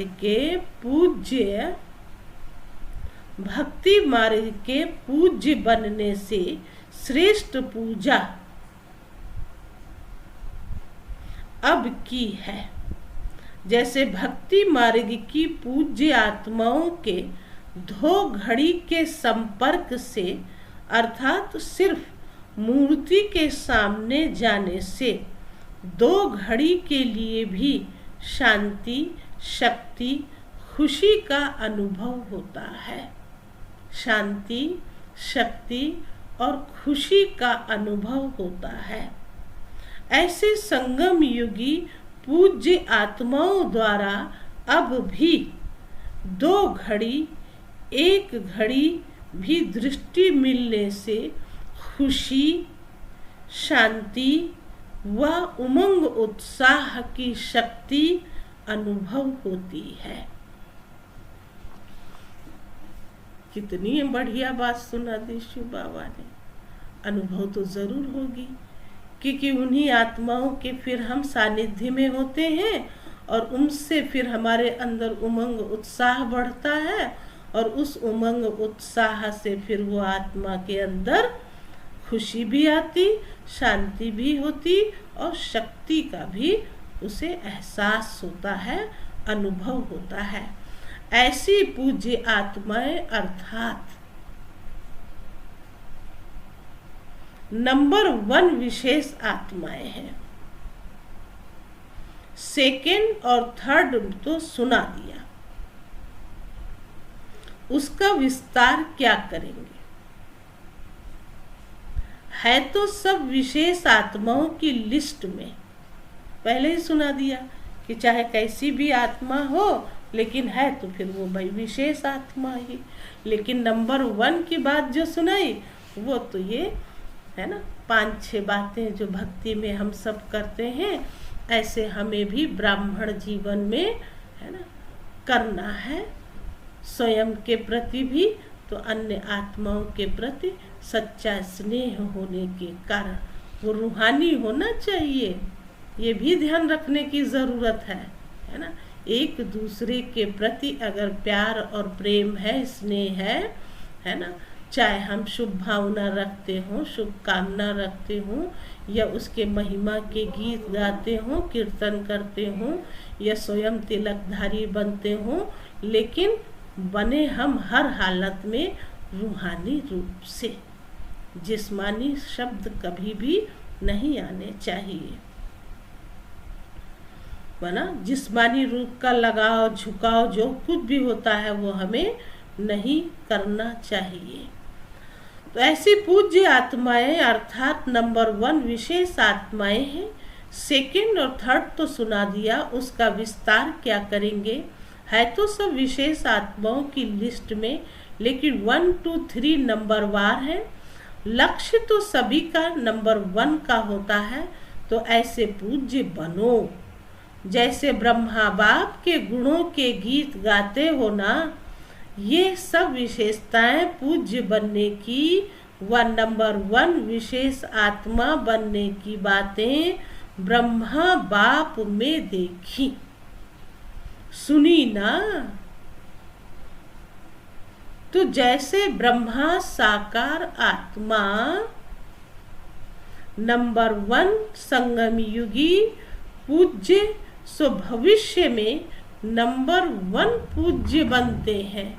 के पूज्य बनने से श्रेष्ठ पूजा अब की है। जैसे भक्ति मार्ग की पूज्य आत्माओं के 2 घड़ी के संपर्क से, अर्थात सिर्फ मूर्ति के सामने जाने से 2 घड़ी के लिए भी शांति, शक्ति, खुशी का अनुभव होता है। शांति, शक्ति और खुशी का अनुभव होता है। ऐसे संगम युगी पूज्य आत्माओं द्वारा अब भी 2 घड़ी, 1 घड़ी भी दृष्टि मिलने से खुशी, शांति व उमंग उत्साह की शक्ति अनुभव होती है। कितनी बढ़िया बात सुना दी शिव बाबा ने। अनुभव तो जरूर होगी, क्योंकि उन्हीं आत्माओं के फिर हम सानिध्य में होते हैं और उनसे फिर हमारे अंदर उमंग उत्साह बढ़ता है, और उस उमंग उत्साह से फिर वो आत्मा के अंदर खुशी भी आती, शांति भी होती और शक्ति का भी उसे एहसास होता है, अनुभव होता है। ऐसी पूज्य आत्माएं अर्थात नंबर 1 विशेष आत्माएं हैं। 2nd और 3rd तो सुना दिया, उसका विस्तार क्या करेंगे। है तो सब विशेष आत्माओं की लिस्ट में, पहले ही सुना दिया कि चाहे कैसी भी आत्मा हो, लेकिन है तो फिर वो भाई विशेष आत्मा ही। लेकिन नंबर 1 की बात जो सुनाई वो तो ये है ना, 5-6 बातें जो भक्ति में हम सब करते हैं, ऐसे हमें भी ब्राह्मण जीवन में है ना करना है। स्वयं के प्रति भी तो अन्य आत्माओं के प्रति सच्चा स्नेह होने के कारण वो रूहानी होना चाहिए। ये भी ध्यान रखने की ज़रूरत है ना। एक दूसरे के प्रति अगर प्यार और प्रेम है, स्नेह है ना, चाहे हम शुभ भावना रखते हों, शुभकामना रखते हों, या उसके महिमा के गीत गाते हों, कीर्तन करते हों, या स्वयं तिलकधारी बनते हों, लेकिन बने हम हर हालत में रूहानी रूप से। जिस्मानी शब्द कभी भी नहीं आने चाहिए, बना जिस्मानी रूप का लगाव झुकाव जो कुछ भी होता है वो हमें नहीं करना चाहिए। तो ऐसी पूज्य आत्माएं अर्थात नंबर 1 विशेष आत्माएं हैं। 2nd और 3rd तो सुना दिया, उसका विस्तार क्या करेंगे। है तो सब विशेष आत्माओं की लिस्ट में, लेकिन 1, 2, 3 नंबर वार है। लक्ष्य तो सभी का नंबर 1 का होता है। तो ऐसे पूज्य बनो, जैसे ब्रह्मा बाप के गुणों के गीत गाते हो ना, ये सब विशेषताएं पूज्य बनने की व नंबर 1 विशेष आत्मा बनने की बातें ब्रह्मा बाप में देखी, सुनी ना। तो जैसे ब्रह्मा साकार आत्मा नंबर 1 संगम युगी पूज्य, सो भविष्य में नंबर 1 पूज्य बनते हैं।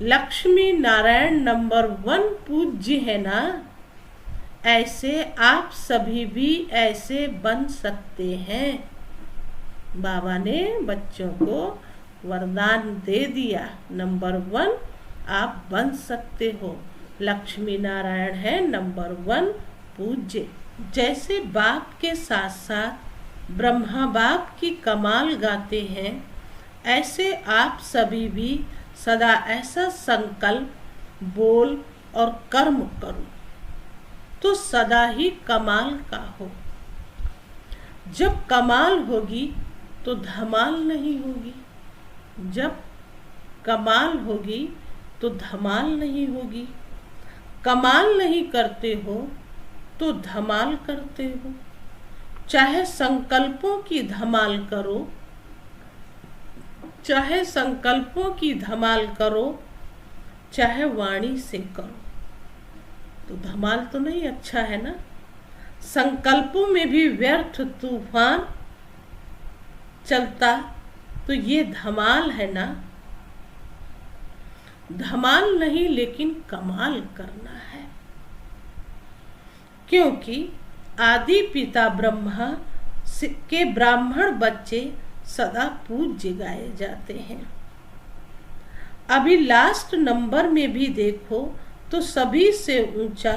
लक्ष्मी नारायण नंबर 1 पूज्य है ना, ऐसे आप सभी भी ऐसे बन सकते हैं। बाबा ने बच्चों को वरदान दे दिया, नंबर 1 आप बन सकते हो। लक्ष्मी नारायण है नंबर 1 पूज्य। जैसे बाप के साथ साथ ब्रह्मा बाप की कमाल गाते हैं, ऐसे आप सभी भी सदा ऐसा संकल्प बोल और कर्म करो तो सदा ही कमाल का हो। जब कमाल होगी तो धमाल नहीं होगी, जब कमाल होगी तो धमाल नहीं होगी। कमाल नहीं करते हो तो धमाल करते हो। चाहे संकल्पों की धमाल करो, चाहे संकल्पों की धमाल करो, चाहे वाणी से करो, तो धमाल तो नहीं अच्छा है ना। संकल्पों में भी व्यर्थ तूफान चलता तो ये धमाल है ना। धमाल नहीं लेकिन कमाल करना है, क्योंकि आदि पिता ब्रह्मा के ब्राह्मण बच्चे सदा पूज्य गाए जाते हैं। अभी लास्ट नंबर में भी देखो तो सभी से ऊंचा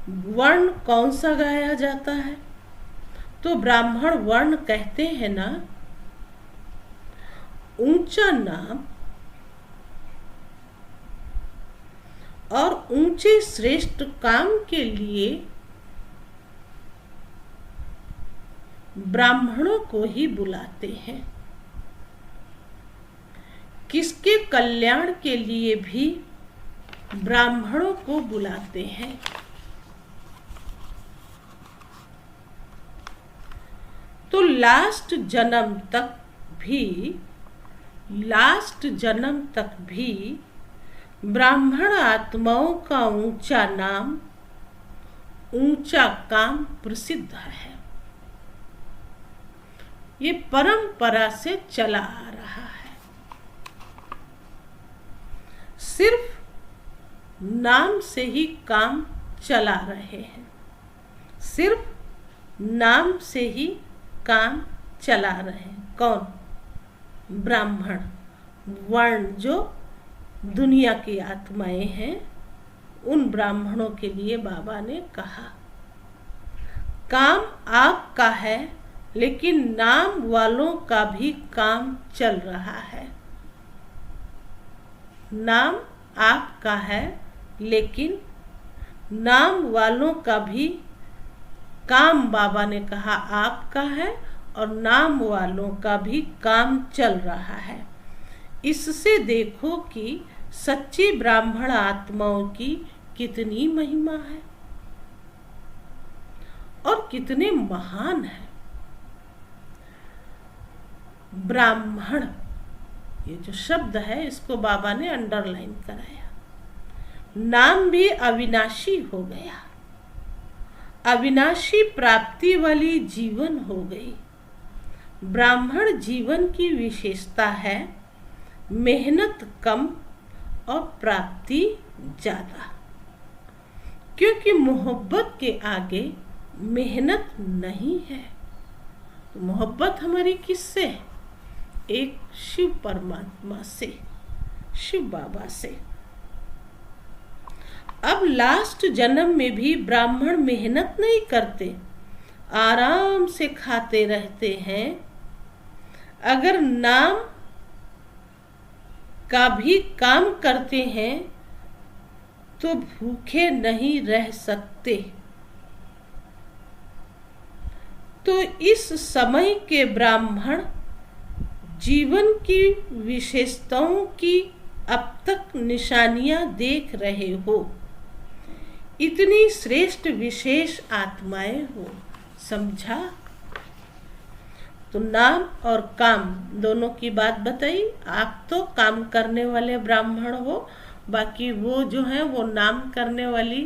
वर्ण कौन सा गाया जाता है? तो ब्राह्मण वर्ण कहते हैं ना। ऊंचा नाम और ऊंचे श्रेष्ठ काम के लिए ब्राह्मणों को ही बुलाते हैं। किसके कल्याण के लिए भी ब्राह्मणों को बुलाते हैं। तो लास्ट जन्म तक भी ब्राह्मण आत्माओं का ऊंचा नाम, ऊंचा काम प्रसिद्ध है। ये परंपरा से चला आ रहा है। सिर्फ नाम से ही काम चला रहे हैं, सिर्फ नाम से ही काम चला रहे हैं। कौन? ब्राह्मण वर्ण जो दुनिया की आत्माएं हैं, उन ब्राह्मणों के लिए बाबा ने कहा काम आपका है लेकिन नाम वालों का भी काम चल रहा है। नाम आपका है लेकिन नाम वालों का भी काम, बाबा ने कहा आपका है और नाम वालों का भी काम चल रहा है। इससे देखो कि सच्ची ब्राह्मण आत्माओं की कितनी महिमा है और कितने महान है। ब्राह्मण ये जो शब्द है इसको बाबा ने अंडरलाइन कराया। नाम भी अविनाशी हो गया, अविनाशी प्राप्ति वाली जीवन हो गई। ब्राह्मण जीवन की विशेषता है मेहनत कम और प्राप्ति ज्यादा, क्योंकि मोहब्बत के आगे मेहनत नहीं है। तो मोहब्बत हमारी किससे है? एक शिव परमात्मा से, शिव बाबा से। अब लास्ट जन्म में भी ब्राह्मण मेहनत नहीं करते, आराम से खाते रहते हैं। अगर नाम का भी काम करते हैं तो भूखे नहीं रह सकते। तो इस समय के ब्राह्मण जीवन की विशेषताओं की अब तक निशानियां देख रहे हो। इतनी श्रेष्ठ विशेष आत्माएं हो, समझा? तो नाम और काम दोनों की बात बताई। आप तो काम करने वाले ब्राह्मण हो, बाकी वो जो है वो नाम करने वाली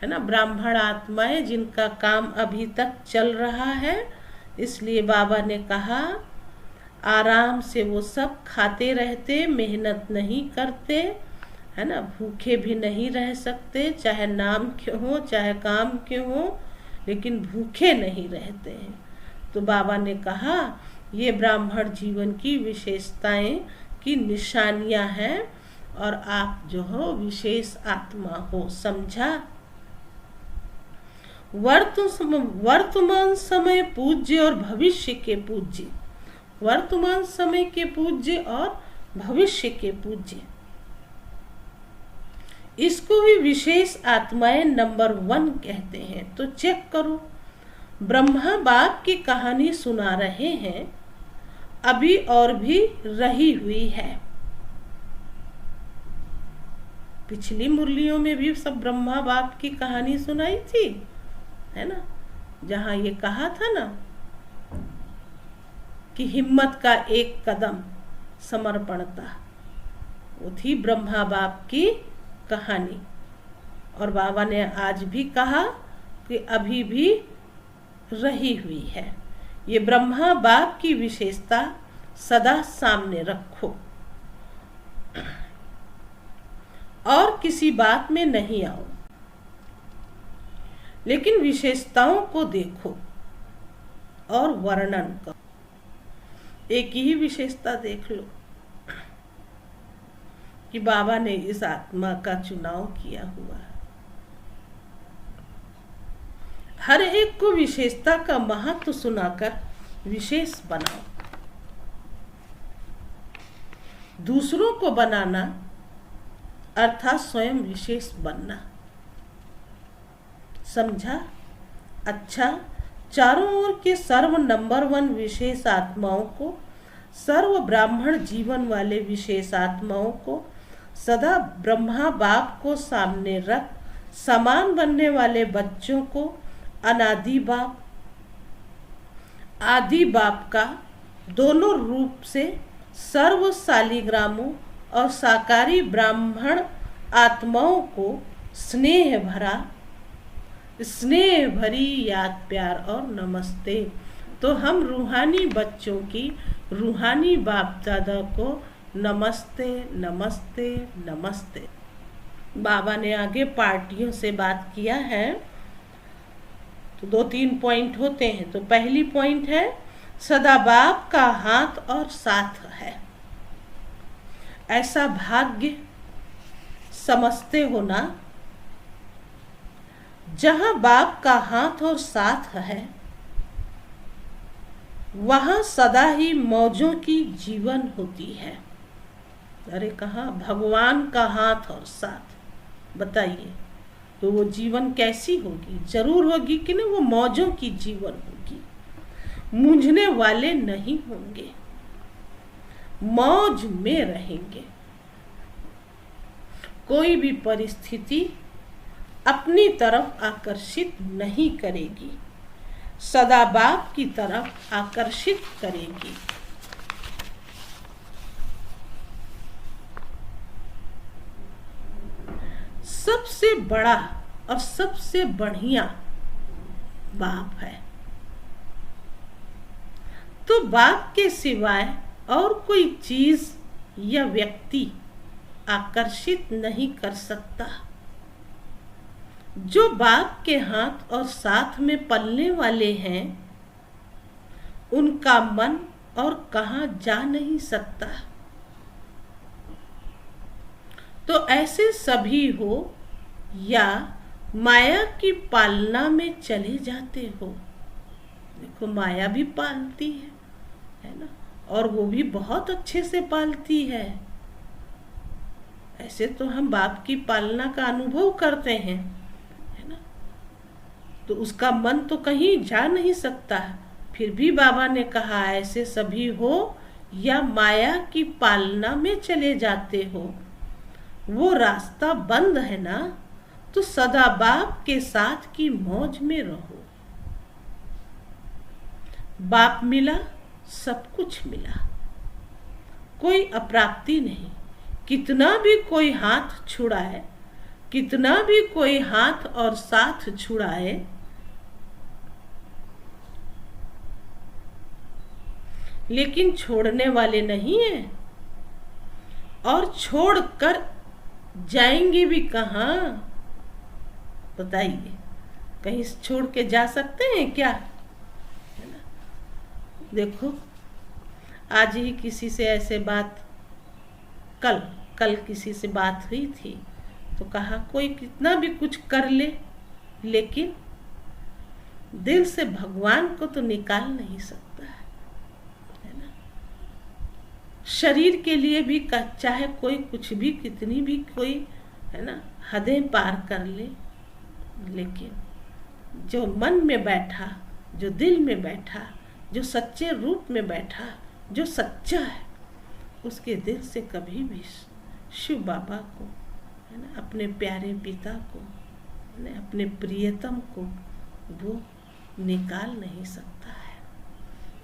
है ना ब्राह्मण आत्माएं, जिनका काम अभी तक चल रहा है। इसलिए बाबा ने कहा आराम से वो सब खाते रहते, मेहनत नहीं करते, है ना, भूखे भी नहीं रह सकते, चाहे नाम क्यों हो चाहे काम क्यों हो, लेकिन भूखे नहीं रहते हैं। तो बाबा ने कहा ये ब्राह्मण जीवन की विशेषताएं की निशानियां हैं और आप जो हो विशेष आत्मा हो, समझा? वर्तमान समय पूज्य और भविष्य के पूज्य, वर्तमान समय के पूज्य और भविष्य के पूज्य, इसको भी विशेष आत्माएं नंबर 1 कहते हैं। तो चेक करो, ब्रह्मा बाप की कहानी सुना रहे हैं, अभी और भी रही हुई है। पिछली मुरलियों में भी सब ब्रह्मा बाप की कहानी सुनाई थी, है ना, जहां ये कहा था ना कि हिम्मत का एक कदम समर्पणता, वो थी ब्रह्मा बाप की कहानी। और बाबा ने आज भी कहा कि अभी भी रही हुई है। ये ब्रह्मा बाप की विशेषता सदा सामने रखो और किसी बात में नहीं आओ, लेकिन विशेषताओं को देखो और वर्णन करो। एक ही विशेषता देख लो कि बाबा ने इस आत्मा का चुनाव किया हुआ है। हर एक को विशेषता का महत्व सुनाकर विशेष बनाओ। दूसरों को बनाना अर्थात स्वयं विशेष बनना। समझा? अच्छा, चारों ओर के सर्व नंबर 1 विशेष आत्माओं को, सर्व ब्राह्मण जीवन वाले विशेष आत्माओं को, सदा ब्रह्मा बाप को सामने रख समान बनने वाले बच्चों को अनादि बाप आदि बाप का दोनों रूप से सर्व शालिग्रामों और साकारी ब्राह्मण आत्माओं को स्नेह भरी याद, प्यार और नमस्ते। तो हम रूहानी बच्चों की रूहानी बाप दादा को नमस्ते नमस्ते नमस्ते। बाबा ने आगे पार्टियों से बात किया है, तो 2-3 पॉइंट होते हैं। तो पहली पॉइंट है सदा बाप का हाथ और साथ है। ऐसा भाग्य समझते हो ना, जहां बाप का हाथ और साथ है वहां सदा ही मौजों की जीवन होती है। अरे कहाँ भगवान का हाथ और साथ, बताइए तो वो जीवन कैसी होगी? जरूर होगी कि नहीं, वो मौजों की जीवन होगी, मूंझने वाले नहीं होंगे, मौज में रहेंगे। कोई भी परिस्थिति अपनी तरफ आकर्षित नहीं करेगी, सदा बाप की तरफ आकर्षित करेगी। सबसे बड़ा और सबसे बढ़िया बाप है। तो बाप के सिवाय और कोई चीज या व्यक्ति आकर्षित नहीं कर सकता। जो बाप के हाथ और साथ में पलने वाले हैं, उनका मन और कहां जा नहीं सकता। तो ऐसे सभी हो या माया की पालना में चले जाते हो। देखो माया भी पालती है ना, और वो भी बहुत अच्छे से पालती है। ऐसे तो हम बाप की पालना का अनुभव करते हैं, है ना, तो उसका मन तो कहीं जा नहीं सकता। फिर भी बाबा ने कहा ऐसे सभी हो या माया की पालना में चले जाते हो, वो रास्ता बंद है ना, तो सदा बाप के साथ की मौज में रहो। बाप मिला, सब कुछ मिला, कोई अप्राप्ति नहीं। कितना भी कोई हाथ छुड़ाए, कितना भी कोई हाथ और साथ छुड़ाए, लेकिन छोड़ने वाले नहीं है, और छोड़कर जाएंगे भी कहाँ? बताइए, कहीं छोड़ के जा सकते हैं क्या? है ना? देखो आज ही किसी से ऐसे बात, कल किसी से बात हुई थी, तो कहा कोई कितना भी कुछ कर ले, लेकिन दिल से भगवान को तो निकाल नहीं सकता है ना। शरीर के लिए भी चाहे कोई कुछ भी, कितनी भी कोई है ना हदें पार कर ले, लेकिन जो मन में बैठा, जो दिल में बैठा, जो सच्चे रूप में बैठा, जो सच्चा है, उसके दिल से कभी भी शिव बाबा को है ना, अपने प्यारे पिता को, अपने प्रियतम को वो निकाल नहीं सकता है।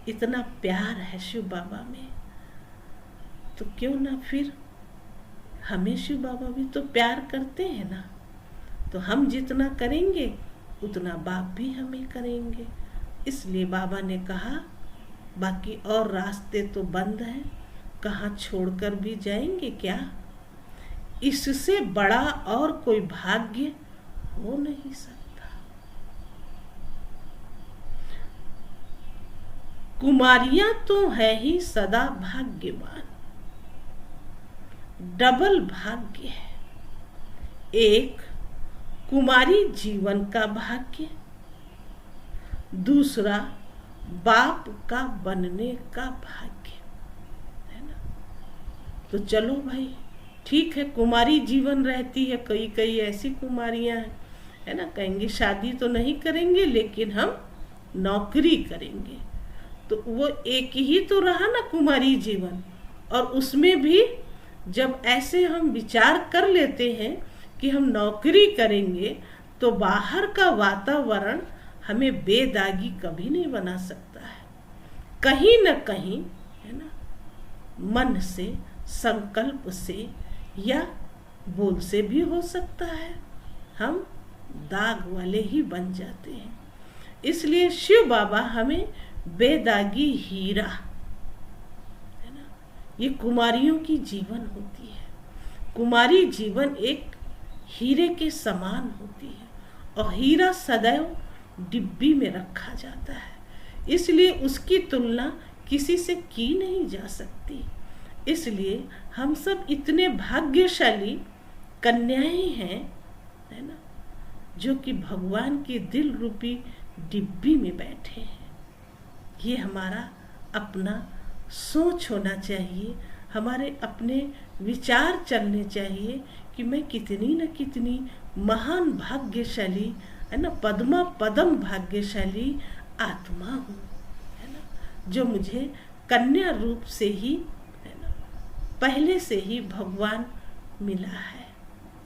इतना प्यार है शिव बाबा में, तो क्यों ना फिर हमें शिव बाबा भी तो प्यार करते हैं ना, तो हम जितना करेंगे उतना बाप भी हमें करेंगे। इसलिए बाबा ने कहा बाकी और रास्ते तो बंद हैं, कहाँ छोड़कर भी जाएंगे क्या, इससे बड़ा और कोई भाग्य हो नहीं सकता। कुमारियां तो है ही सदा भाग्यवान, डबल भाग्य है। एक कुमारी जीवन का भाग्य, दूसरा बाप का बनने का भाग्य, है ना। तो चलो भाई ठीक है, कुमारी जीवन रहती है, कई कई ऐसी कुमारियां हैं है ना, कहेंगे शादी तो नहीं करेंगे लेकिन हम नौकरी करेंगे, तो वो एक ही तो रहा ना कुमारी जीवन। और उसमें भी जब ऐसे हम विचार कर लेते हैं कि हम नौकरी करेंगे, तो बाहर का वातावरण हमें बेदागी कभी नहीं बना सकता है। कहीं न कहीं है ना, मन से, संकल्प से या बोल से भी हो सकता है, हम दाग वाले ही बन जाते हैं। इसलिए शिव बाबा हमें बेदागी हीरा है ना, ये कुमारियों की जीवन होती है। कुमारी जीवन एक हीरे के समान होती है, और हीरा सदैव डिब्बी में रखा जाता है, इसलिए उसकी तुलना किसी से की नहीं जा सकती। इसलिए हम सब इतने भाग्यशाली कन्याएं हैं है ना, जो कि भगवान की दिल रूपी डिब्बी में बैठे हैं। ये हमारा अपना सोच होना चाहिए, हमारे अपने विचार चलने चाहिए कि मैं कितनी न कितनी महान भाग्यशाली है ना, पद्मा पदम भाग्यशाली आत्मा हूँ है ना, जो मुझे कन्या रूप से ही है ना, पहले से ही भगवान मिला है।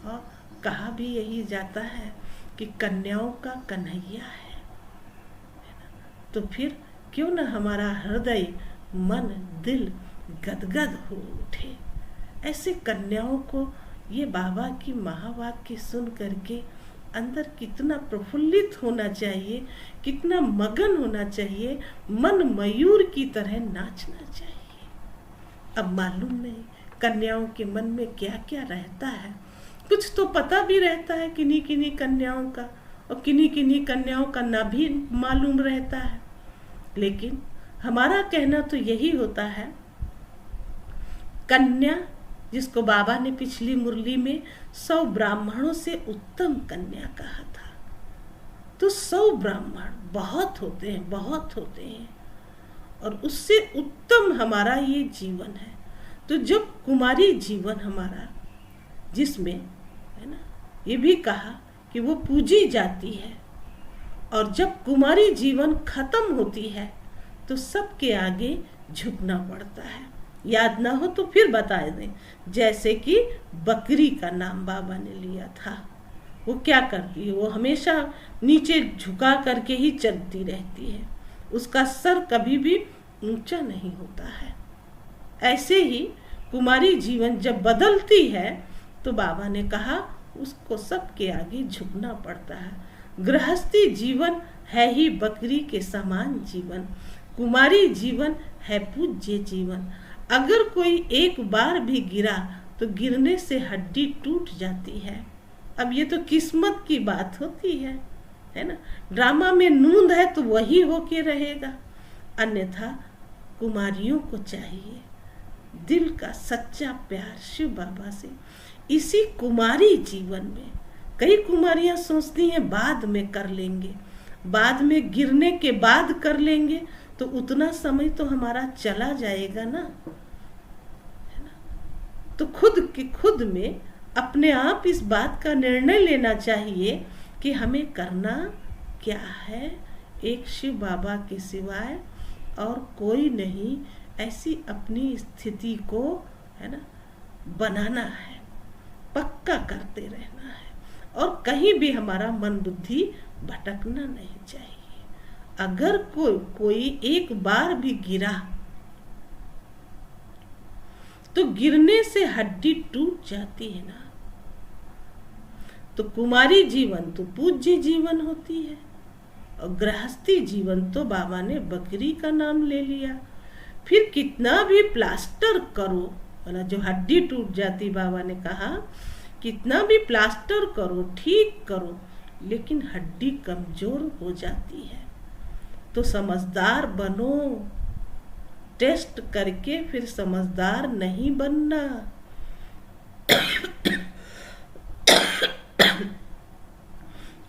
और कहा भी यही जाता है कि कन्याओं का कन्हैया है ना, तो फिर क्यों न हमारा हृदय, मन, दिल गदगद हो उठे। ऐसे कन्याओं को ये बाबा की महावाक्य सुन करके अंदर कितना प्रफुल्लित होना चाहिए, कितना मगन होना चाहिए, मन मयूर की तरह नाचना चाहिए। अब मालूम नहीं कन्याओं के मन में क्या क्या रहता है, कुछ तो पता भी रहता है किन्हीं किन्हीं कन्याओं का, और किन्हीं किन्हीं कन्याओं का ना भी मालूम रहता है। लेकिन हमारा कहना तो यही होता है, कन्या जिसको बाबा ने पिछली मुरली में 100 ब्राह्मणों से उत्तम कन्या कहा था, तो 100 ब्राह्मण बहुत होते हैं, बहुत होते हैं, और उससे उत्तम हमारा ये जीवन है। तो जब कुमारी जीवन हमारा, जिसमें है ना ये भी कहा कि वो पूजी जाती है, और जब कुमारी जीवन खत्म होती है तो सबके आगे झुकना पड़ता है। याद ना हो तो फिर बता दें, जैसे कि बकरी का नाम बाबा ने लिया था, वो क्या करती है, वो हमेशा नीचे झुका करके ही चलती रहती है, उसका सर कभी भी ऊंचा नहीं होता है। ऐसे ही कुमारी जीवन जब बदलती है तो बाबा ने कहा उसको सबके आगे झुकना पड़ता है। गृहस्थी जीवन है ही बकरी के समान जीवन, कुमारी जीवन है पूज्य जीवन। अगर कोई एक बार भी गिरा तो गिरने से हड्डी टूट जाती है। अब ये तो किस्मत की बात होती है ना, ड्रामा में नूंद है तो वही होके रहेगा, अन्यथा कुमारियों को चाहिए दिल का सच्चा प्यार शिव बाबा से। इसी कुमारी जीवन में कई कुमारियां सोचती हैं बाद में कर लेंगे, बाद में गिरने के बाद कर लेंगे तो उतना समय तो हमारा चला जाएगा ना, है ना। तो खुद में अपने आप इस बात का निर्णय लेना चाहिए कि हमें करना क्या है। एक शिव बाबा के सिवाय और कोई नहीं, ऐसी अपनी स्थिति को, है ना, बनाना है, पक्का करते रहना है और कहीं भी हमारा मन बुद्धि भटकना नहीं चाहिए। अगर कोई एक बार भी गिरा तो गिरने से हड्डी टूट जाती है ना। तो कुमारी जीवन तो पूज्य जीवन होती है और गृहस्थी जीवन तो बाबा ने बकरी का नाम ले लिया। फिर कितना भी प्लास्टर करो, ना, जो हड्डी टूट जाती, बाबा ने कहा कितना भी प्लास्टर करो, ठीक करो, लेकिन हड्डी कमजोर हो जाती है। तो समझदार बनो, टेस्ट करके फिर समझदार नहीं बनना।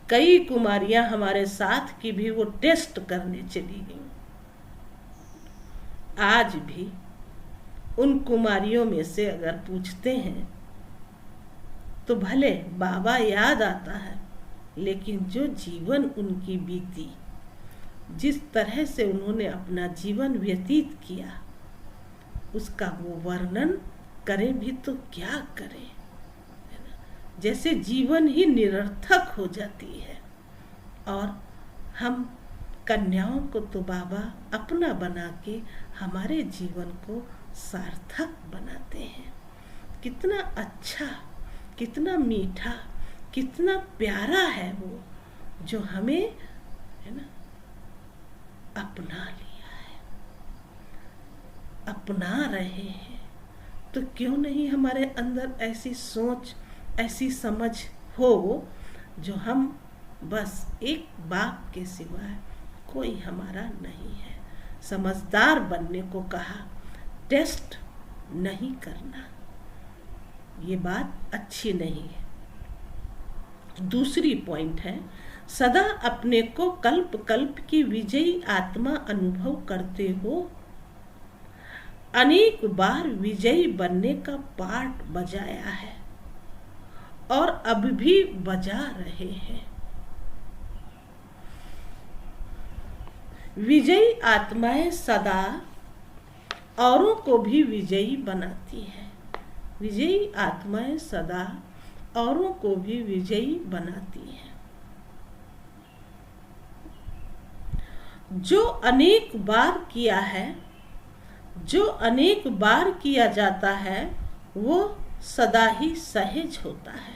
कई कुमारियां हमारे साथ की भी वो टेस्ट करने चली गई। आज भी उन कुमारियों में से अगर पूछते हैं तो भले बाबा याद आता है, लेकिन जो जीवन उनकी बीती, जिस तरह से उन्होंने अपना जीवन व्यतीत किया, उसका वो वर्णन करें भी तो क्या करें, जैसे जीवन ही निरर्थक हो जाती है। और हम कन्याओं को तो बाबा अपना बना के हमारे जीवन को सार्थक बनाते हैं। कितना अच्छा, कितना मीठा, कितना प्यारा है वो जो हमें, है ना, अपना लिया है, अपना रहे हैं। तो क्यों नहीं हमारे अंदर ऐसी सोच, ऐसी समझ हो जो हम बस एक बाप के सिवाय कोई हमारा नहीं है। समझदार बनने को कहा, टेस्ट नहीं करना, ये बात अच्छी नहीं है। दूसरी पॉइंट है, सदा अपने को कल्प कल्प की विजयी आत्मा अनुभव करते हो। अनेक बार विजयी बनने का पाठ बजाया है और अब भी बजा रहे हैं। विजयी आत्माएं सदा औरों को भी विजयी बनाती हैं। विजयी आत्माएं सदा औरों को भी विजयी बनाती हैं। जो अनेक बार किया है, जो अनेक बार किया जाता है, वो सदा ही सहज होता है,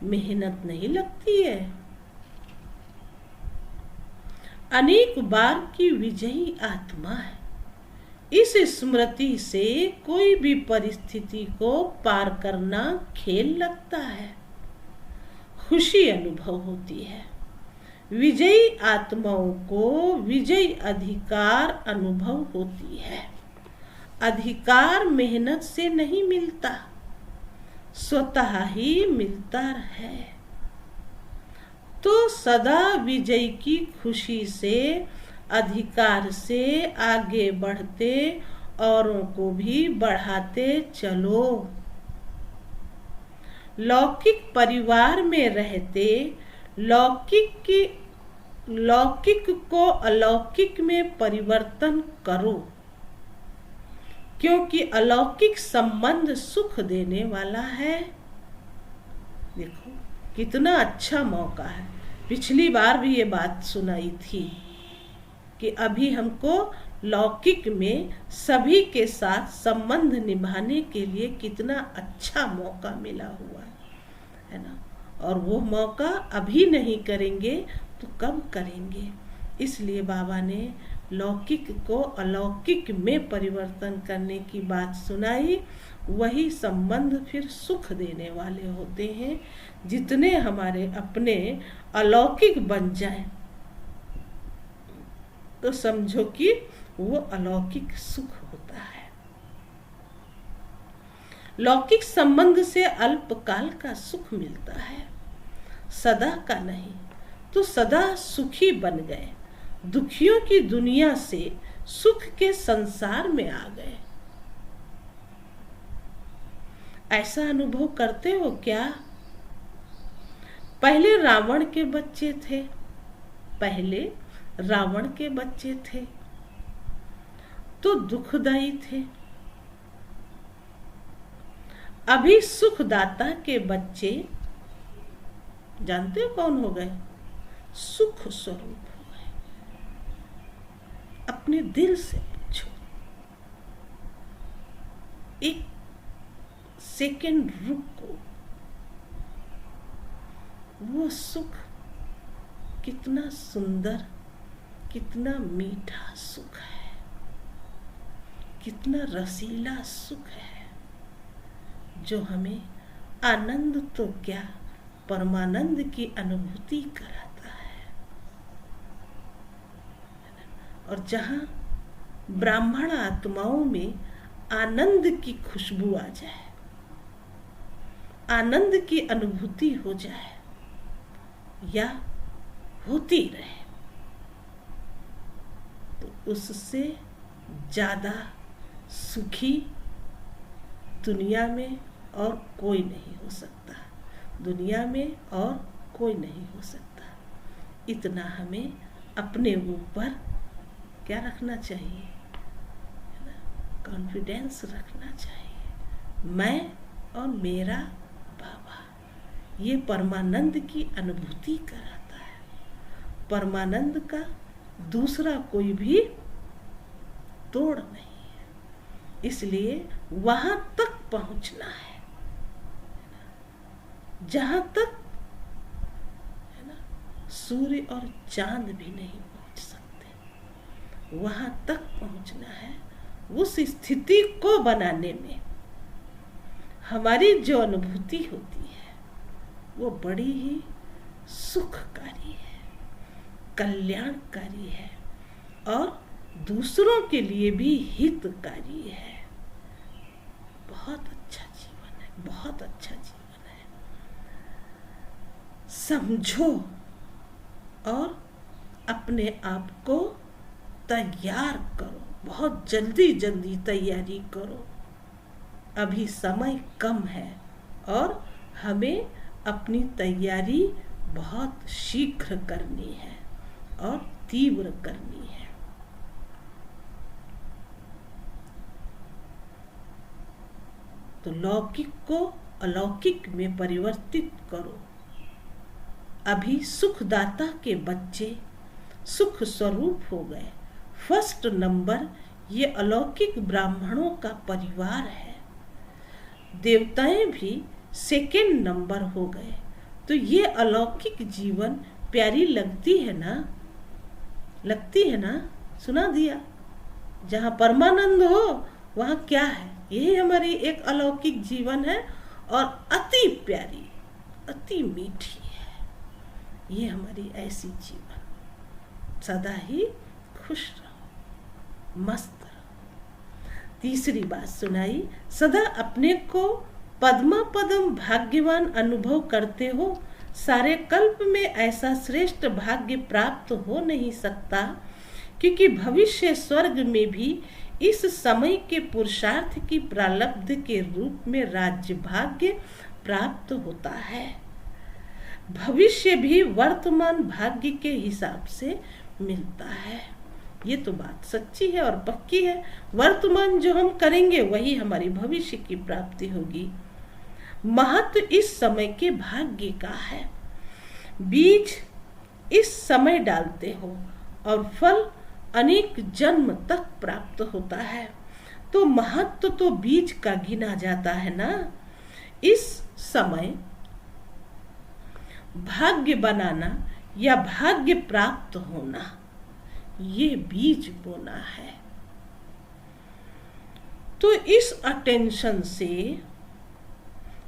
मेहनत नहीं लगती है। अनेक बार की विजयी आत्मा है। इस स्मृति से कोई भी परिस्थिति को पार करना खेल लगता है, खुशी अनुभव होती है। विजयी आत्माओं को विजयी अधिकार अनुभव होती है। अधिकार मेहनत से नहीं मिलता, स्वतः ही मिलता है। तो सदा विजय की खुशी से, अधिकार से आगे बढ़ते औरों को भी बढ़ाते चलो। लौकिक परिवार में रहते लौकिक को अलौकिक में परिवर्तन करो, क्योंकि अलौकिक संबंध सुख देने वाला है। देखो कितना अच्छा मौका है। पिछली बार भी ये बात सुनाई थी कि अभी हमको लौकिक में सभी के साथ संबंध निभाने के लिए कितना अच्छा मौका मिला हुआ है ना। और वो मौका अभी नहीं करेंगे तो कब करेंगे। इसलिए बाबा ने लौकिक को अलौकिक में परिवर्तन करने की बात सुनाई। वही संबंध फिर सुख देने वाले होते हैं। जितने हमारे अपने अलौकिक बन जाए तो समझो कि वो अलौकिक सुख होता है। लौकिक संबंध से अल्पकाल का सुख मिलता है, सदा का नहीं। तो सदा सुखी बन गए, दुखियों की दुनिया से सुख के संसार में आ गए। ऐसा अनुभव करते हो क्या? पहले रावण के बच्चे थे, पहले रावण के बच्चे थे तो दुखदाई थे। अभी सुखदाता के बच्चे जानते हो कौन हो गए? सुख स्वरूप हो गए। अपने दिल से पूछो, एक सेकंड रुको, वो सुख कितना सुंदर, कितना मीठा सुख है, कितना रसीला सुख है, जो हमें आनंद तो क्या, परमानंद की अनुभूति कराता है। और जहाँ ब्राह्मण आत्माओं में आनंद की खुशबू आ जाए, आनंद की अनुभूति हो जाए या होती रहे, तो उससे ज्यादा सुखी दुनिया में और कोई नहीं हो सकता, दुनिया में और कोई नहीं हो सकता। इतना हमें अपने ऊपर क्या रखना चाहिए? कॉन्फिडेंस रखना चाहिए। मैं और मेरा बाबा, ये परमानंद की अनुभूति कराता है। परमानंद का दूसरा कोई भी तोड़ नहीं है, इसलिए वहां तक पहुंचना है जहां तक है ना सूर्य और चांद भी नहीं पहुंच सकते। वहां तक पहुंचना है। उस स्थिति को बनाने में हमारी जो अनुभूति होती है वो बड़ी ही सुखकारी है, कल्याणकारी है और दूसरों के लिए भी हितकारी है। बहुत अच्छा जीवन है, बहुत अच्छा जीवन है। समझो और अपने आप को तैयार करो, बहुत जल्दी जल्दी तैयारी करो। अभी समय कम है और हमें अपनी तैयारी बहुत शीघ्र करनी है और तीव्र करनी है। तो लौकिक को अलौकिक में परिवर्तित करो। अभी सुखदाता के बच्चे सुख स्वरूप हो गए। फर्स्ट नंबर ये अलौकिक ब्राह्मणों का परिवार है। देवताएं भी सेकेंड नंबर हो गए। तो ये अलौकिक जीवन प्यारी लगती है ना? लगती है ना? सुना दिया। जहाँ परमानंद हो वहाँ क्या है? यही हमारी एक अलौकिक जीवन है और अति प्यारी, अति मीठी है ये हमारी ऐसी जीवन। सदा ही खुश रहो, मस्त रहो। तीसरी बात सुनाई, सदा अपने को पद्मा पदम भाग्यवान अनुभव करते हो। सारे कल्प में ऐसा श्रेष्ठ भाग्य प्राप्त हो नहीं सकता, क्योंकि भविष्य स्वर्ग में भी इस समय के पुरुषार्थ की प्रारब्ध के रूप में राज्य भाग्य प्राप्त होता है। भविष्य भी वर्तमान भाग्य के हिसाब से मिलता है। ये तो बात सच्ची है और पक्की है। वर्तमान जो हम करेंगे वही हमारी भविष्य की प्राप्ति होगी। महत्व इस समय के भाग्य का है। बीज इस समय डालते हो और फल अनेक जन्म तक प्राप्त होता है। तो महत्व तो बीज का गिना जाता है ना। इस समय भाग्य बनाना या भाग्य प्राप्त होना, ये बीज बोना है। तो इस अटेंशन से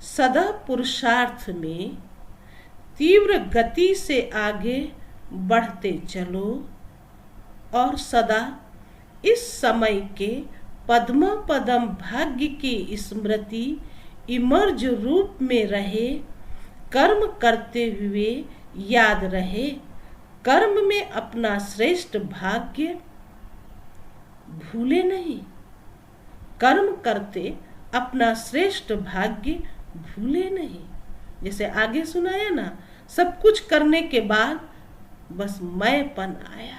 सदा पुरुषार्थ में तीव्र गति से आगे बढ़ते चलो और सदा इस समय के पद्मा पदम भाग्य की स्मृति इमर्ज रूप में रहे, कर्म करते हुए याद रहे कर्म में अपना श्रेष्ठ भाग्य भूले नहीं। कर्म करते अपना श्रेष्ठ भाग्य भूले नहीं। जैसे आगे सुनाया ना, सब कुछ करने के बाद बस मैंपन आया।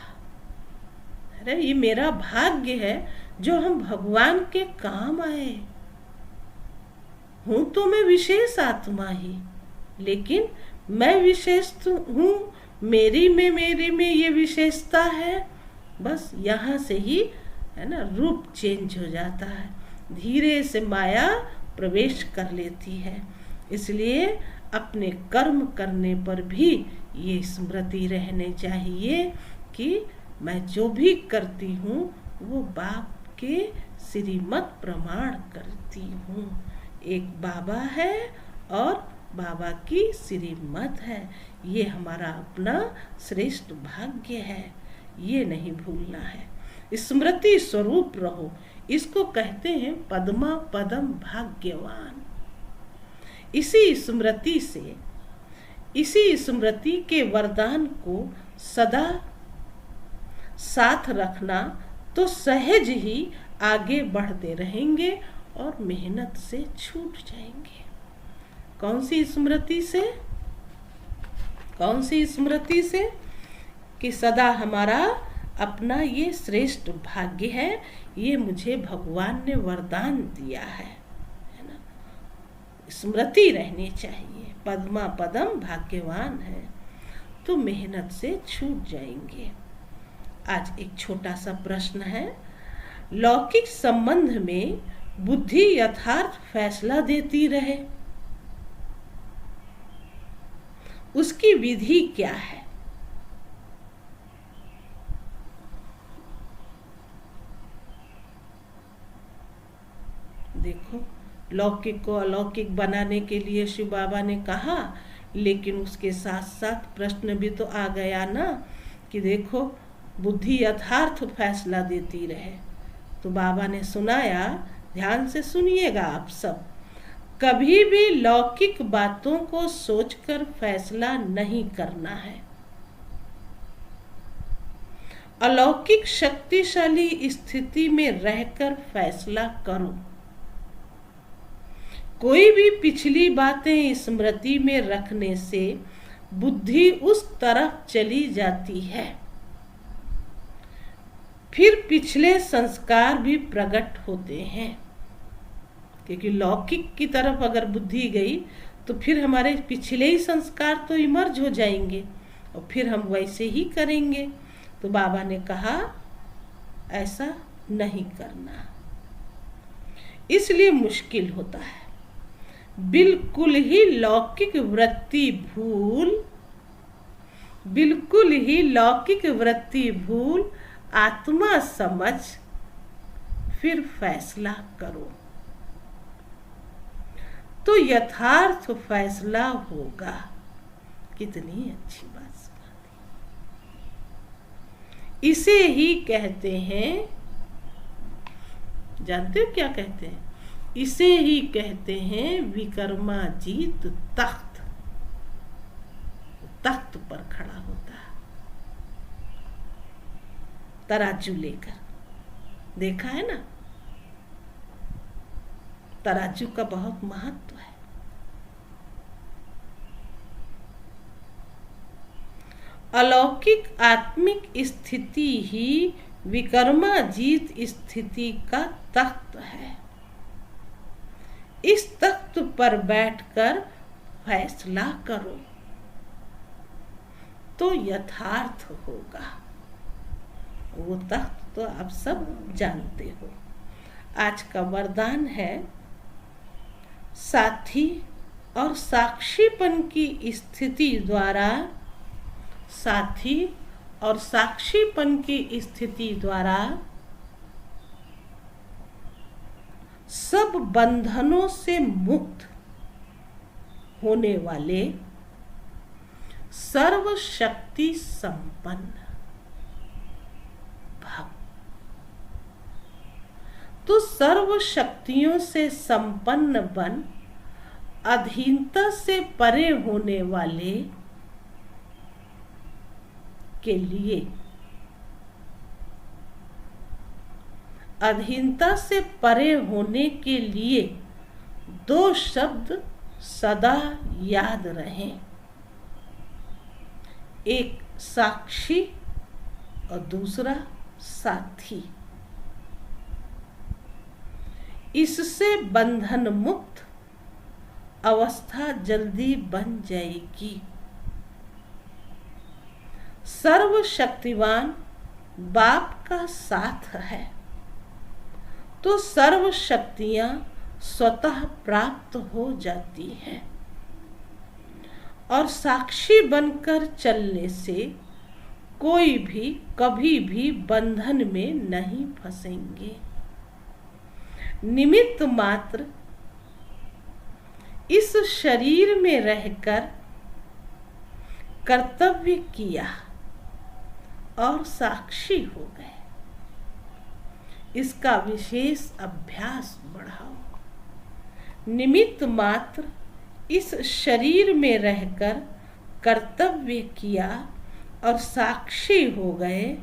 अरे ये मेरा भाग्य है जो हम भगवान के काम आए। हूं तो मैं विशेष आत्मा ही, लेकिन मैं विशेष तो हूं, मेरी में ये विशेषता है। बस यहाँ से ही है ना रूप चेंज हो जाता है, धीरे से माया प्रवेश कर लेती है। इसलिए अपने कर्म करने पर भी ये स्मृति रहने चाहिए कि मैं जो भी करती हूँ वो बाप के श्रीमत प्रमाण करती हूँ। एक बाबा है और बाबा की श्रीमत है। ये हमारा अपना श्रेष्ठ भाग्य है, ये नहीं भूलना है। स्मृति स्वरूप रहो, इसको कहते हैं पद्मा पदम भाग्यवान। इसी स्मृति के वरदान को सदा साथ रखना तो सहज ही आगे बढ़ते रहेंगे और मेहनत से छूट जाएंगे। कौन सी स्मृति से? कि सदा हमारा अपना ये श्रेष्ठ भाग्य है, ये मुझे भगवान ने वरदान दिया है ना। स्मृति रहनी चाहिए, पद्मा पदम भाग्यवान है, तो मेहनत से छूट जाएंगे। आज एक छोटा सा प्रश्न है, लौकिक संबंध में बुद्धि यथार्थ फैसला देती रहे, उसकी विधि क्या है? देखो, लौकिक को अलौकिक बनाने के लिए शिव बाबा ने कहा, लेकिन उसके साथ साथ प्रश्न भी तो आ गया ना कि देखो बुद्धि यथार्थ फैसला देती रहे। तो बाबा ने सुनाया, ध्यान से सुनिएगा आप सब, कभी भी लौकिक बातों को सोचकर फैसला नहीं करना है। अलौकिक शक्तिशाली स्थिति में रहकर फैसला करो। कोई भी पिछली बातें स्मृति में रखने से बुद्धि उस तरफ चली जाती है, फिर पिछले संस्कार भी प्रकट होते हैं। क्योंकि लौकिक की तरफ अगर बुद्धि गई तो फिर हमारे पिछले ही संस्कार तो इमर्ज हो जाएंगे और फिर हम वैसे ही करेंगे। तो बाबा ने कहा ऐसा नहीं करना, इसलिए मुश्किल होता है। बिल्कुल ही लौकिक वृत्ति भूल आत्मा समझ फिर फैसला करो तो यथार्थ फैसला होगा। कितनी अच्छी बात सुना दी। इसे ही कहते हैं, जानते हो क्या कहते हैं? इसे ही कहते हैं विक्रमाजीत तख्त। तख्त पर खड़ा होता है तराजू लेकर, देखा है ना? तराजू का बहुत महत्व है। अलौकिक आत्मिक स्थिति ही विक्रमाजीत स्थिति का तख्त है। इस तख्त पर बैठकर फैसला करो तो यथार्थ होगा। वो तख्त तो आप सब जानते हो। आज का वरदान है साथी और साक्षीपन की स्थिति द्वारा, साथी और साक्षीपन की स्थिति द्वारा सब बंधनों से मुक्त होने वाले सर्वशक्ति संपन्न भव। तो सर्व शक्तियों से संपन्न बन अधीनता से परे होने वाले के लिए, अधीनता से परे होने के लिए दो शब्द सदा याद रहें, एक साक्षी और दूसरा साथी। इससे बंधन मुक्त अवस्था जल्दी बन जाएगी। सर्वशक्तिवान बाप का साथ है तो सर्व शक्तियां स्वतः प्राप्त हो जाती हैं, और साक्षी बनकर चलने से कोई भी कभी भी बंधन में नहीं फंसेंगे। निमित्त मात्र इस शरीर में रहकर कर्तव्य किया और साक्षी हो गए, इसका विशेष अभ्यास बढ़ाओ। निमित्त मात्र इस शरीर में रहकर कर्तव्य किया और साक्षी हो गए,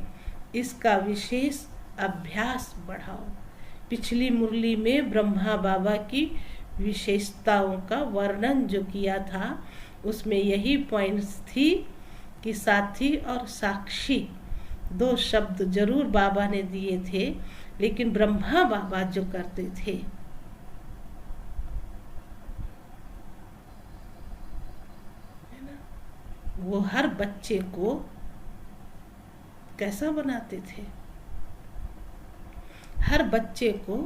इसका विशेष अभ्यास बढ़ाओ। पिछली मुरली में ब्रह्मा बाबा की विशेषताओं का वर्णन जो किया था, उसमें यही पॉइंट्स थी कि साथी और साक्षी दो शब्द जरूर बाबा ने दिए थे, लेकिन ब्रह्मा बाबा जो करते थे, वो हर बच्चे को कैसा बनाते थे? हर बच्चे को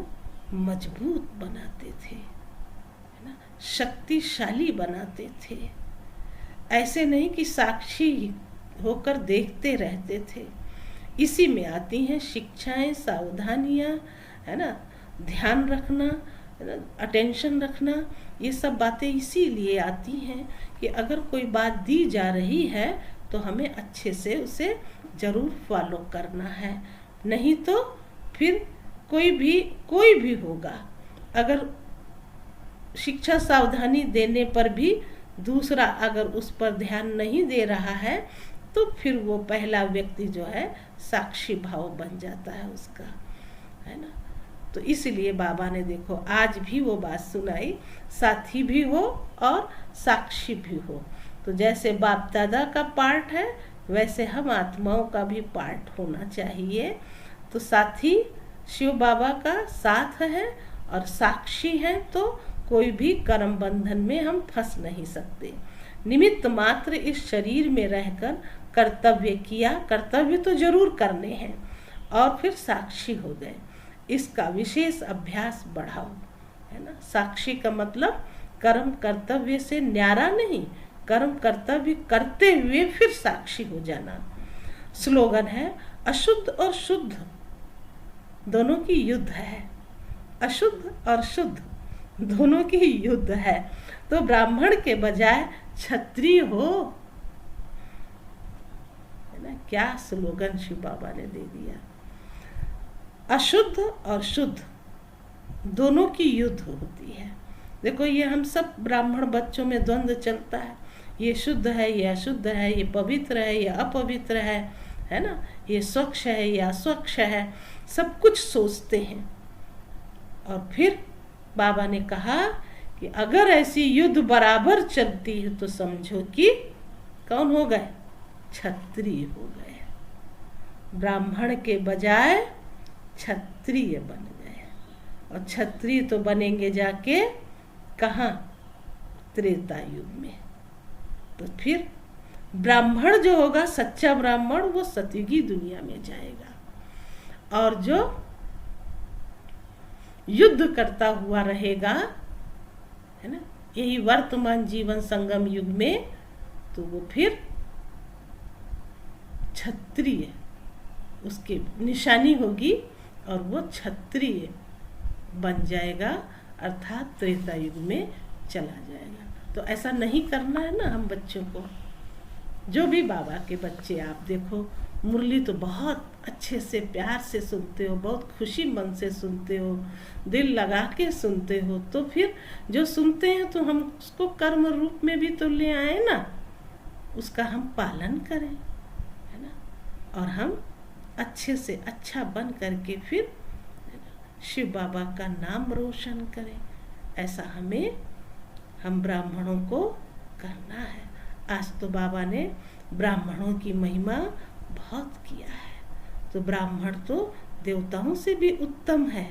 मजबूत बनाते थे, है ना, शक्तिशाली बनाते थे। ऐसे नहीं कि साक्षी होकर देखते रहते थे। इसी में आती हैं शिक्षाएं, सावधानियां, है ना, ध्यान रखना, अटेंशन रखना। ये सब बातें इसीलिए आती हैं कि अगर कोई बात दी जा रही है तो हमें अच्छे से उसे जरूर फॉलो करना है, नहीं तो फिर कोई भी होगा, अगर शिक्षा सावधानी देने पर भी दूसरा अगर उस पर ध्यान नहीं दे रहा है तो फिर वो पहला व्यक्ति जो है साक्षी भाव बन जाता है उसका, है ना। तो इसलिए बाबा ने देखो आज भी वो बात सुनाई, साथी भी हो और साक्षी भी हो। तो जैसे बाप दादा का पार्ट है वैसे हम आत्माओं का भी पार्ट होना चाहिए। तो साथी शिव बाबा का साथ है और साक्षी है, तो कोई भी कर्म बंधन में हम फंस नहीं सकते। निमित्त मात्र इस शरीर में रहकर कर्तव्य किया, कर्तव्य तो जरूर करने हैं, और फिर साक्षी हो गए, इसका विशेष अभ्यास बढ़ाओ, है ना। साक्षी का मतलब कर्म कर्तव्य से न्यारा नहीं, कर्म कर्तव्य करते हुए फिर साक्षी हो जाना। स्लोगन है अशुद्ध और शुद्ध दोनों की युद्ध है, अशुद्ध और शुद्ध दोनों की युद्ध है। तो ब्राह्मण के बजाय क्षत्रिय हो, है ना। क्या स्लोगन शिव बाबा ने दे दिया। अशुद्ध और शुद्ध दोनों की युद्ध होती है। देखो ये हम सब ब्राह्मण बच्चों में द्वंद्व चलता है, ये शुद्ध है, ये अशुद्ध है, ये पवित्र है, ये अपवित्र है ना, ये स्वच्छ है, ये अस्वच्छ है, सब कुछ सोचते हैं। और फिर बाबा ने कहा कि अगर ऐसी युद्ध बराबर चलती है तो समझो कि कौन हो गए? क्षत्रिय हो गए। ब्राह्मण के बजाय क्षत्रिय बन गए, और क्षत्रिय तो बनेंगे जाके कहाँ? त्रेता युग में। तो फिर ब्राह्मण जो होगा, सच्चा ब्राह्मण, वो सतयुगी दुनिया में जाएगा, और जो युद्ध करता हुआ रहेगा, है ना, यही वर्तमान जीवन संगम युग में, तो वो फिर क्षत्रिय उसकी निशानी होगी और वो क्षत्रिय बन जाएगा, अर्थात त्रेता युग में चला जाएगा। तो ऐसा नहीं करना है ना हम बच्चों को। जो भी बाबा के बच्चे आप देखो, मुरली तो बहुत अच्छे से प्यार से सुनते हो, बहुत खुशी मन से सुनते हो, दिल लगा के सुनते हो, तो फिर जो सुनते हैं तो हम उसको कर्म रूप में भी तो ले आए ना, उसका हम पालन करें, है ना। और हम अच्छे से अच्छा बन करके फिर शिव बाबा का नाम रोशन करें। ऐसा हम ब्राह्मणों को करना है। आज तो बाबा ने ब्राह्मणों की महिमा बहुत किया है। तो ब्राह्मण तो देवताओं से भी उत्तम है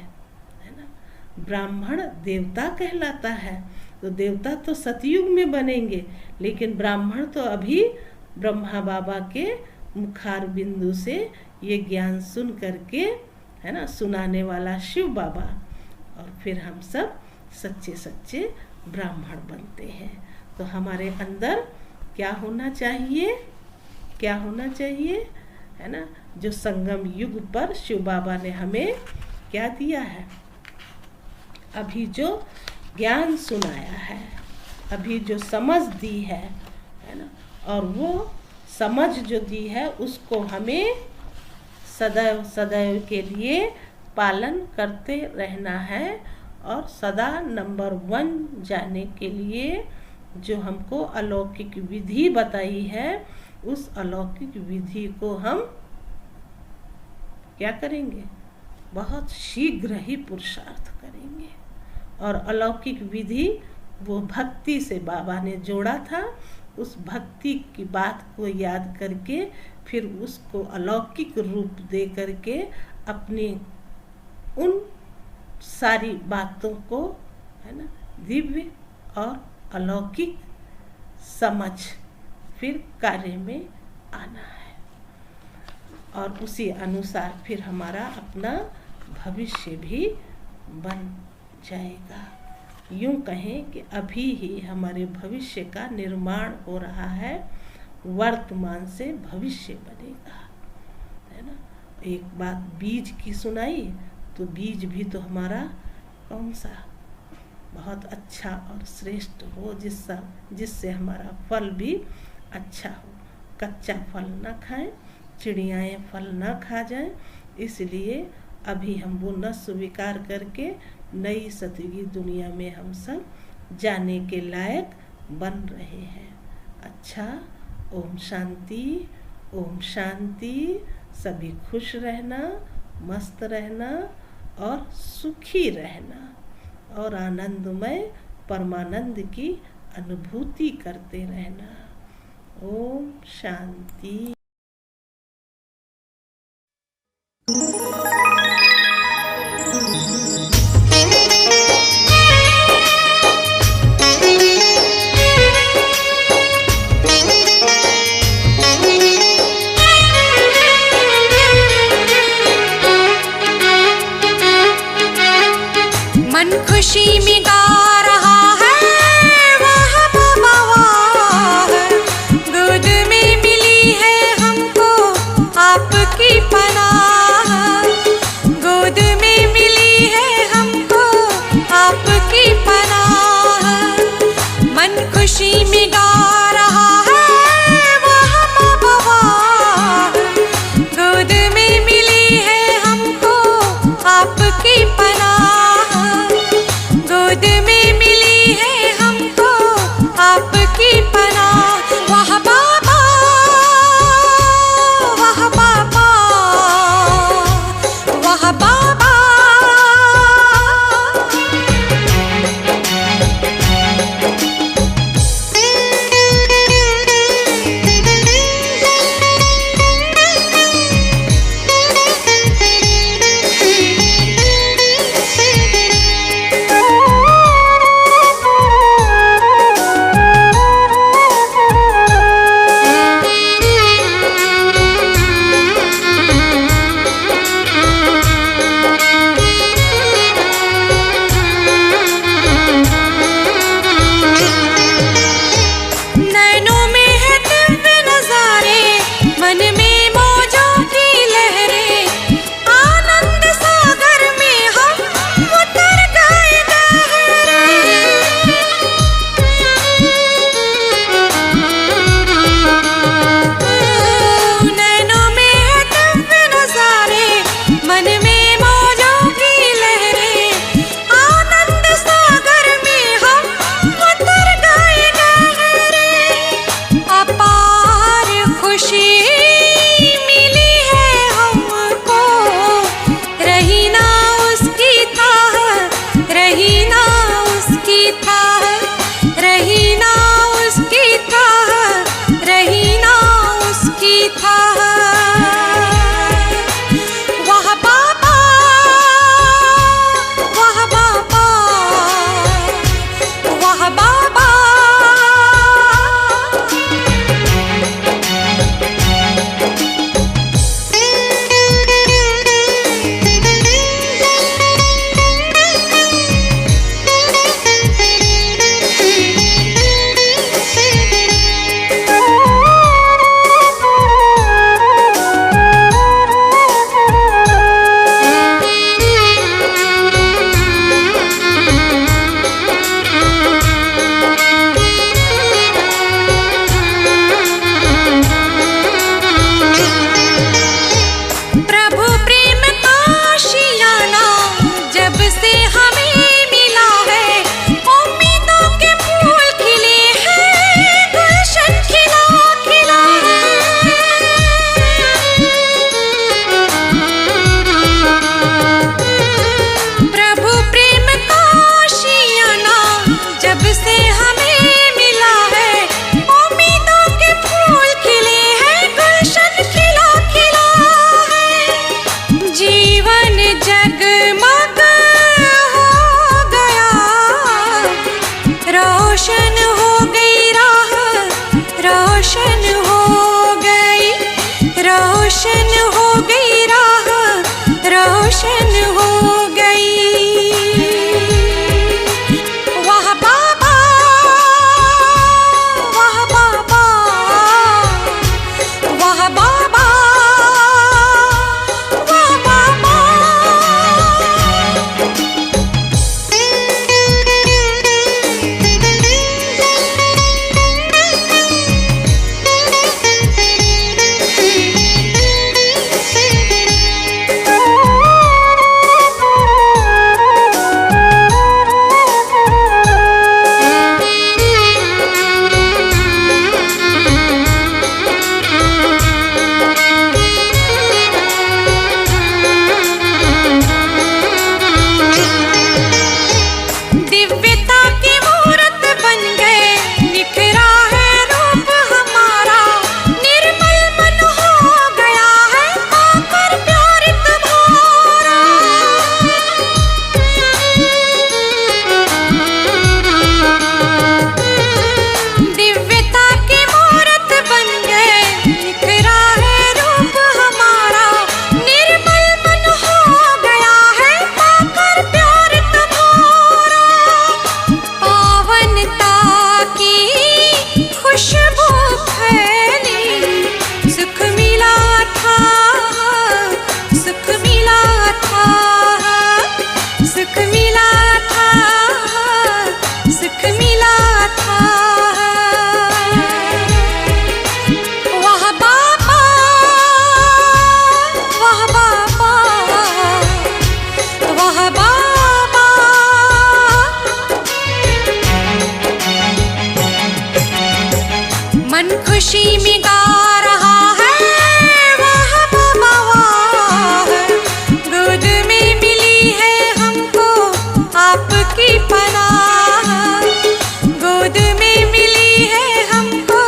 ना। ब्राह्मण देवता कहलाता है। तो देवता तो सतयुग में बनेंगे, लेकिन ब्राह्मण तो अभी ब्रह्मा बाबा के मुखार बिंदु से ये ज्ञान सुन करके, है ना, सुनाने वाला शिव बाबा, और फिर हम सब सच्चे सच्चे ब्राह्मण बनते हैं। तो हमारे अंदर क्या होना चाहिए, क्या होना चाहिए, है ना, जो संगम युग पर शिव बाबा ने हमें क्या दिया है, अभी जो ज्ञान सुनाया है, अभी जो समझ दी है ना, और वो समझ जो दी है उसको हमें सदैव सदैव के लिए पालन करते रहना है। और सदा नंबर 1 जाने के लिए जो हमको अलौकिक विधि बताई है, उस अलौकिक विधि को हम क्या करेंगे, बहुत शीघ्र ही पुरुषार्थ करेंगे। और अलौकिक विधि वो भक्ति से बाबा ने जोड़ा था। उस भक्ति की बात को याद करके फिर उसको अलौकिक रूप दे करके अपनी उन सारी बातों को, है ना, दिव्य और अलौकिक समझ फिर कार्य में आना है। और उसी अनुसार फिर हमारा अपना भविष्य भी बन जाएगा। यूं कहें कि अभी ही हमारे भविष्य का निर्माण हो रहा है, वर्तमान से भविष्य बनेगा, है ना। एक बात बीज की सुनाई, तो बीज भी तो हमारा कौन सा बहुत अच्छा और श्रेष्ठ हो, जिससे हमारा फल भी अच्छा हो। कच्चा फल न खाएं, चिड़ियाएँ फल न खा जाएं। इसलिए अभी हम वो न स्वीकार करके नई सतयुगी दुनिया में हम सब जाने के लायक बन रहे हैं। अच्छा, ओम शांति, ओम शांति। सभी खुश रहना, मस्त रहना और सुखी रहना और आनंदमय परमानंद की अनुभूति करते रहना। ओम शांति।
मन खुशी में गा रहा है, वाह बाबा वाह। गोद में मिली है हमको आपकी पनाह, गोद में मिली है हमको आपकी पनाह। मन खुशी में गा रहा है, वाह बाबा वाह। गोद में मिली है हमको आपकी पनाह, गोद में मिली है हमको आपकी पनाह। वाह बाबा, वाह बाबा, वाह बाबा। मन खुशी में गा रहा है वाह बाबा वाह, गोद में मिली है हमको आपकी पनाह, गोद में मिली है हमको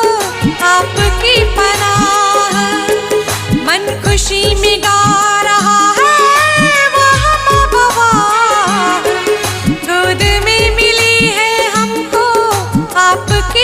आपकी पनाह। मन खुशी में गा रहा है वाह बाबा वाह, गोद में मिली है हमको आपकी